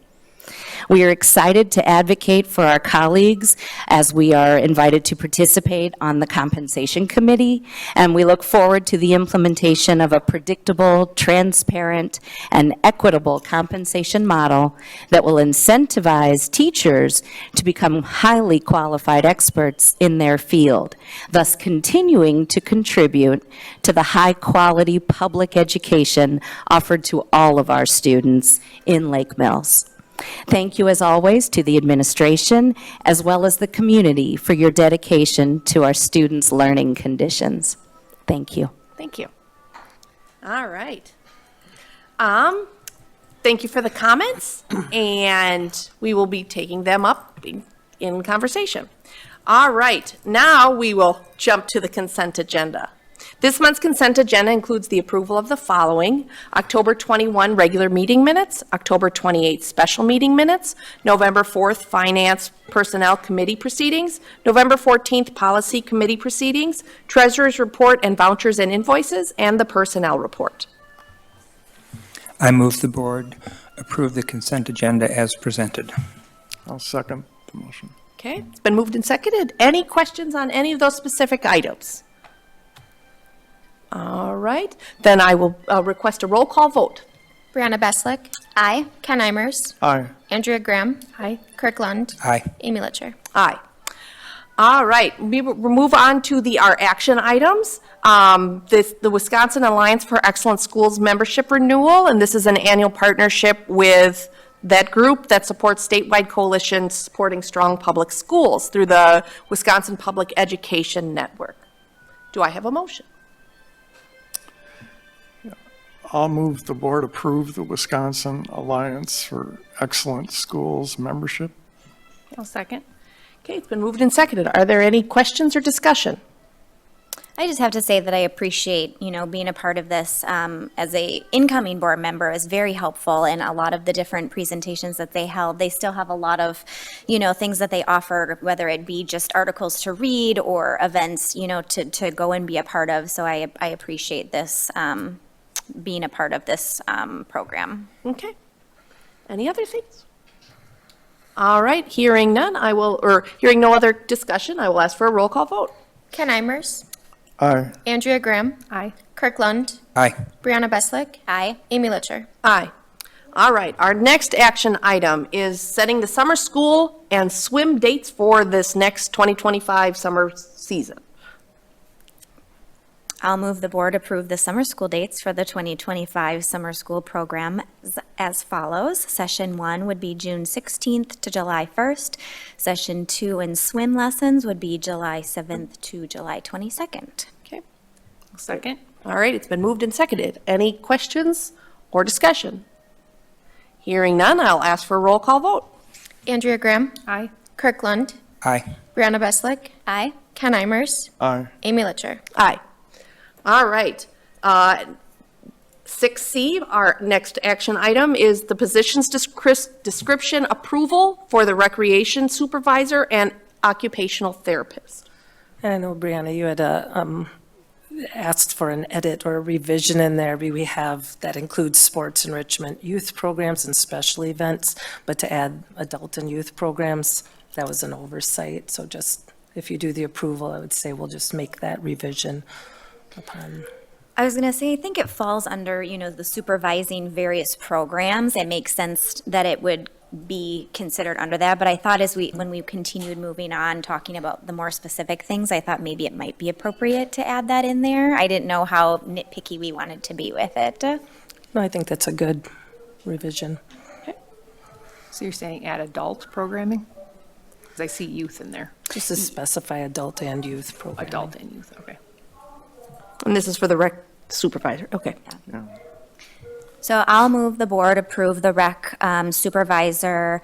We are excited to advocate for our colleagues as we are invited to participate on the Compensation Committee, and we look forward to the implementation of a predictable, transparent, and equitable compensation model that will incentivize teachers to become highly qualified experts in their field, thus continuing to contribute to the high-quality public education offered to all of our students in Lake Mills. Thank you, as always, to the administration as well as the community for your dedication to our students' learning conditions. Thank you.
Thank you. All right. Thank you for the comments, and we will be taking them up in conversation. All right, now we will jump to the consent agenda. This month's consent agenda includes the approval of the following: October 21 regular meeting minutes, October 28 special meeting minutes, November 4th Finance Personnel Committee proceedings, November 14th Policy Committee proceedings, Treasurer's report and vouchers and invoices, and the personnel report.
I move the board approve the consent agenda as presented.
I'll second the motion.
Okay, it's been moved and seconded. Any questions on any of those specific items? All right, then I will request a roll call vote.
Brianna Beslick.
Aye.
Ken Imers.
Aye.
Andrea Graham. Aye. Kirk Lund.
Aye.
Amy Litcher.
Aye. All right, we will move on to our action items. The Wisconsin Alliance for Excellent Schools membership renewal, and this is an annual partnership with that group that supports statewide coalitions supporting strong public schools through the Wisconsin Public Education Network. Do I have a motion?
I'll move the board approve the Wisconsin Alliance for Excellent Schools membership.
I'll second. Okay, it's been moved and seconded. Are there any questions or discussion?
I just have to say that I appreciate, being a part of this as a incoming board member is very helpful, and a lot of the different presentations that they held, they still have a lot of, things that they offer, whether it be just articles to read or events, to go and be a part of. So I appreciate this, being a part of this program.
Okay. Any other things? All right, hearing none, hearing no other discussion, I will ask for a roll call vote.
Ken Imers.
Aye.
Andrea Graham. Aye. Kirk Lund.
Aye.
Brianna Beslick.
Aye.
Amy Litcher.
Aye. All right, our next action item is setting the summer school and swim dates for this next 2025 summer season.
I'll move the board approve the summer school dates for the 2025 summer school program as follows. Session 1 would be June 16th to July 1st. Session 2 and swim lessons would be July 7th to July 22nd.
Okay. Second. All right, it's been moved and seconded. Any questions or discussion? Hearing none, I'll ask for a roll call vote.
Andrea Graham. Aye. Kirk Lund.
Aye.
Brianna Beslick.
Aye.
Ken Imers.
Aye.
Amy Litcher.
Aye. All right. 6C, our next action item, is the positions description approval for the recreation supervisor and occupational therapist.
And I know, Brianna, you had asked for an edit or a revision in there. We have, that includes sports enrichment, youth programs, and special events, but to add adult and youth programs, that was an oversight. So just, if you do the approval, I would say we'll just make that revision upon.
I was going to say, I think it falls under, the supervising various programs. It makes sense that it would be considered under that, but I thought when we continued moving on, talking about the more specific things, I thought maybe it might be appropriate to add that in there. I didn't know how nitpicky we wanted to be with it.
No, I think that's a good revision.
So you're saying add adult programming? Because I see youth in there.
Just to specify adult and youth programming.
Adult and youth, okay.
And this is for the rec supervisor. Okay.
So I'll move the board approve the rec supervisor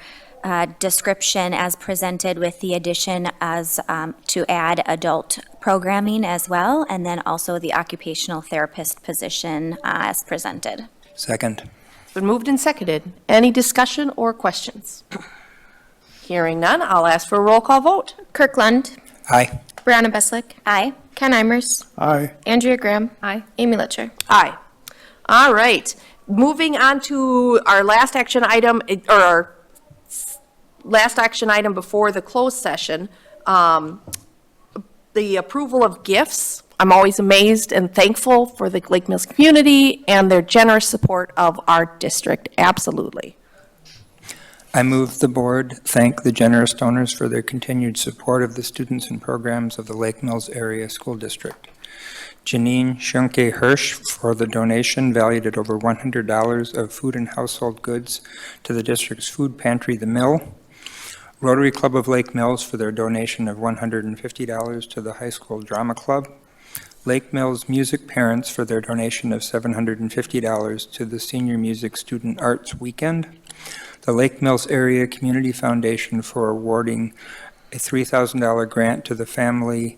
description as presented with the addition as, to add adult programming as well, and then also the occupational therapist position as presented.
Second.
It's been moved and seconded. Any discussion or questions? Hearing none, I'll ask for a roll call vote.
Kirk Lund,
Aye.
Brianna Beslick,
Aye.
Ken Imers,
Aye.
Andrea Graham,
Aye.
Amy Litcher.
Aye. All right. Moving on to our last action item, or our last action item before the closed session, the approval of gifts. I'm always amazed and thankful for the Lake Mills community and their generous support of our district. Absolutely.
I move the board thank the generous donors for their continued support of the students and programs of the Lake Mills Area School District. Janine Schunke Hirsch for the donation valued at over $100 of food and household goods to the district's food pantry, The Mill. Rotary Club of Lake Mills for their donation of $150 to the high school drama club. Lake Mills Music Parents for their donation of $750 to the Senior Music Student Arts Weekend. The Lake Mills Area Community Foundation for awarding a $3,000 grant to the Family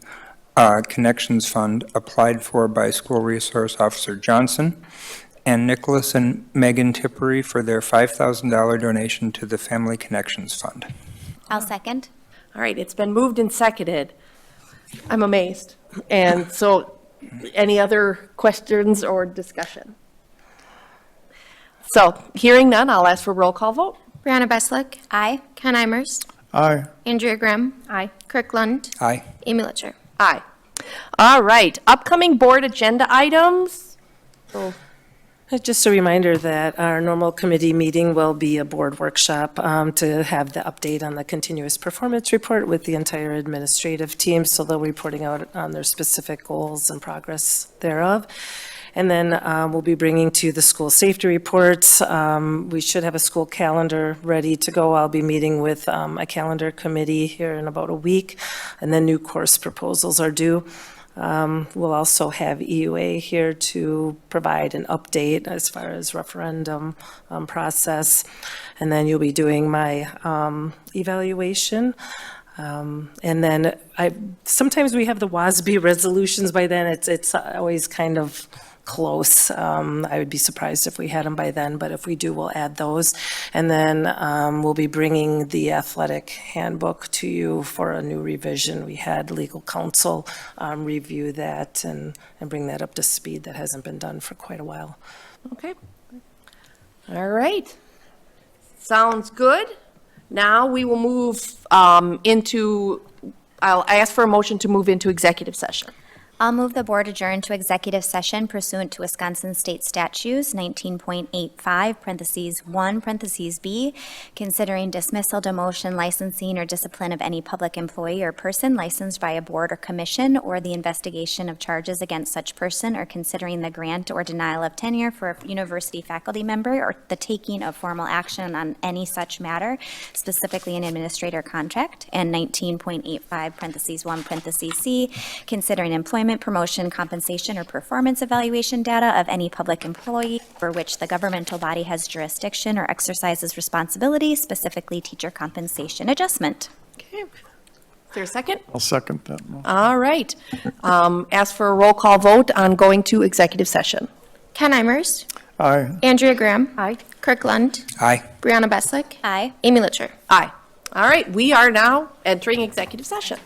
Connections Fund applied for by School Resource Officer Johnson. And Nicholas and Megan Tippery for their $5,000 donation to the Family Connections Fund.
I'll second.
All right, it's been moved and seconded. I'm amazed. And so, any other questions or discussion? So, hearing none, I'll ask for a roll call vote.
Brianna Beslick,
Aye.
Ken Imers,
Aye.
Andrea Graham,
Aye.
Kirk Lund,
Aye.
Amy Litcher.
Aye. All right, upcoming board agenda items. So,
Just a reminder that our normal committee meeting will be a board workshop to have the update on the continuous performance report with the entire administrative team, so they'll be reporting out on their specific goals and progress thereof. And then we'll be bringing to you the school safety reports. We should have a school calendar ready to go. I'll be meeting with a calendar committee here in about a week, and then new course proposals are due. We'll also have EUA here to provide an update as far as referendum process. And then you'll be doing my evaluation. And then sometimes we have the WASB resolutions by then. It's always kind of close. I would be surprised if we had them by then, but if we do, we'll add those. And then we'll be bringing the athletic handbook to you for a new revision. We had legal counsel review that and bring that up to speed. That hasn't been done for quite a while.
Okay. All right. Sounds good. Now we will move I'll ask for a motion to move into executive session.
I'll move the board adjourn to executive session pursuant to Wisconsin State Statutes 19.85, parentheses 1, parentheses B, considering dismissal, demotion, licensing, or discipline of any public employee or person licensed by a board or commission, or the investigation of charges against such person, or considering the grant or denial of tenure for a university faculty member, or the taking of formal action on any such matter, specifically an administrator contract, and 19.85, parentheses 1, parentheses C, considering employment, promotion, compensation, or performance evaluation data of any public employee for which the governmental body has jurisdiction or exercises responsibility, specifically teacher compensation adjustment.
Okay. Is there a second?
I'll second that motion.
All right. Ask for a roll call vote on going to executive session.
Ken Imers,
Aye.
Andrea Graham. Aye. Kirk Lund,
Aye.
Brianna Beslick,
Aye.
Amy Litcher.
Aye. All right, we are now entering executive session.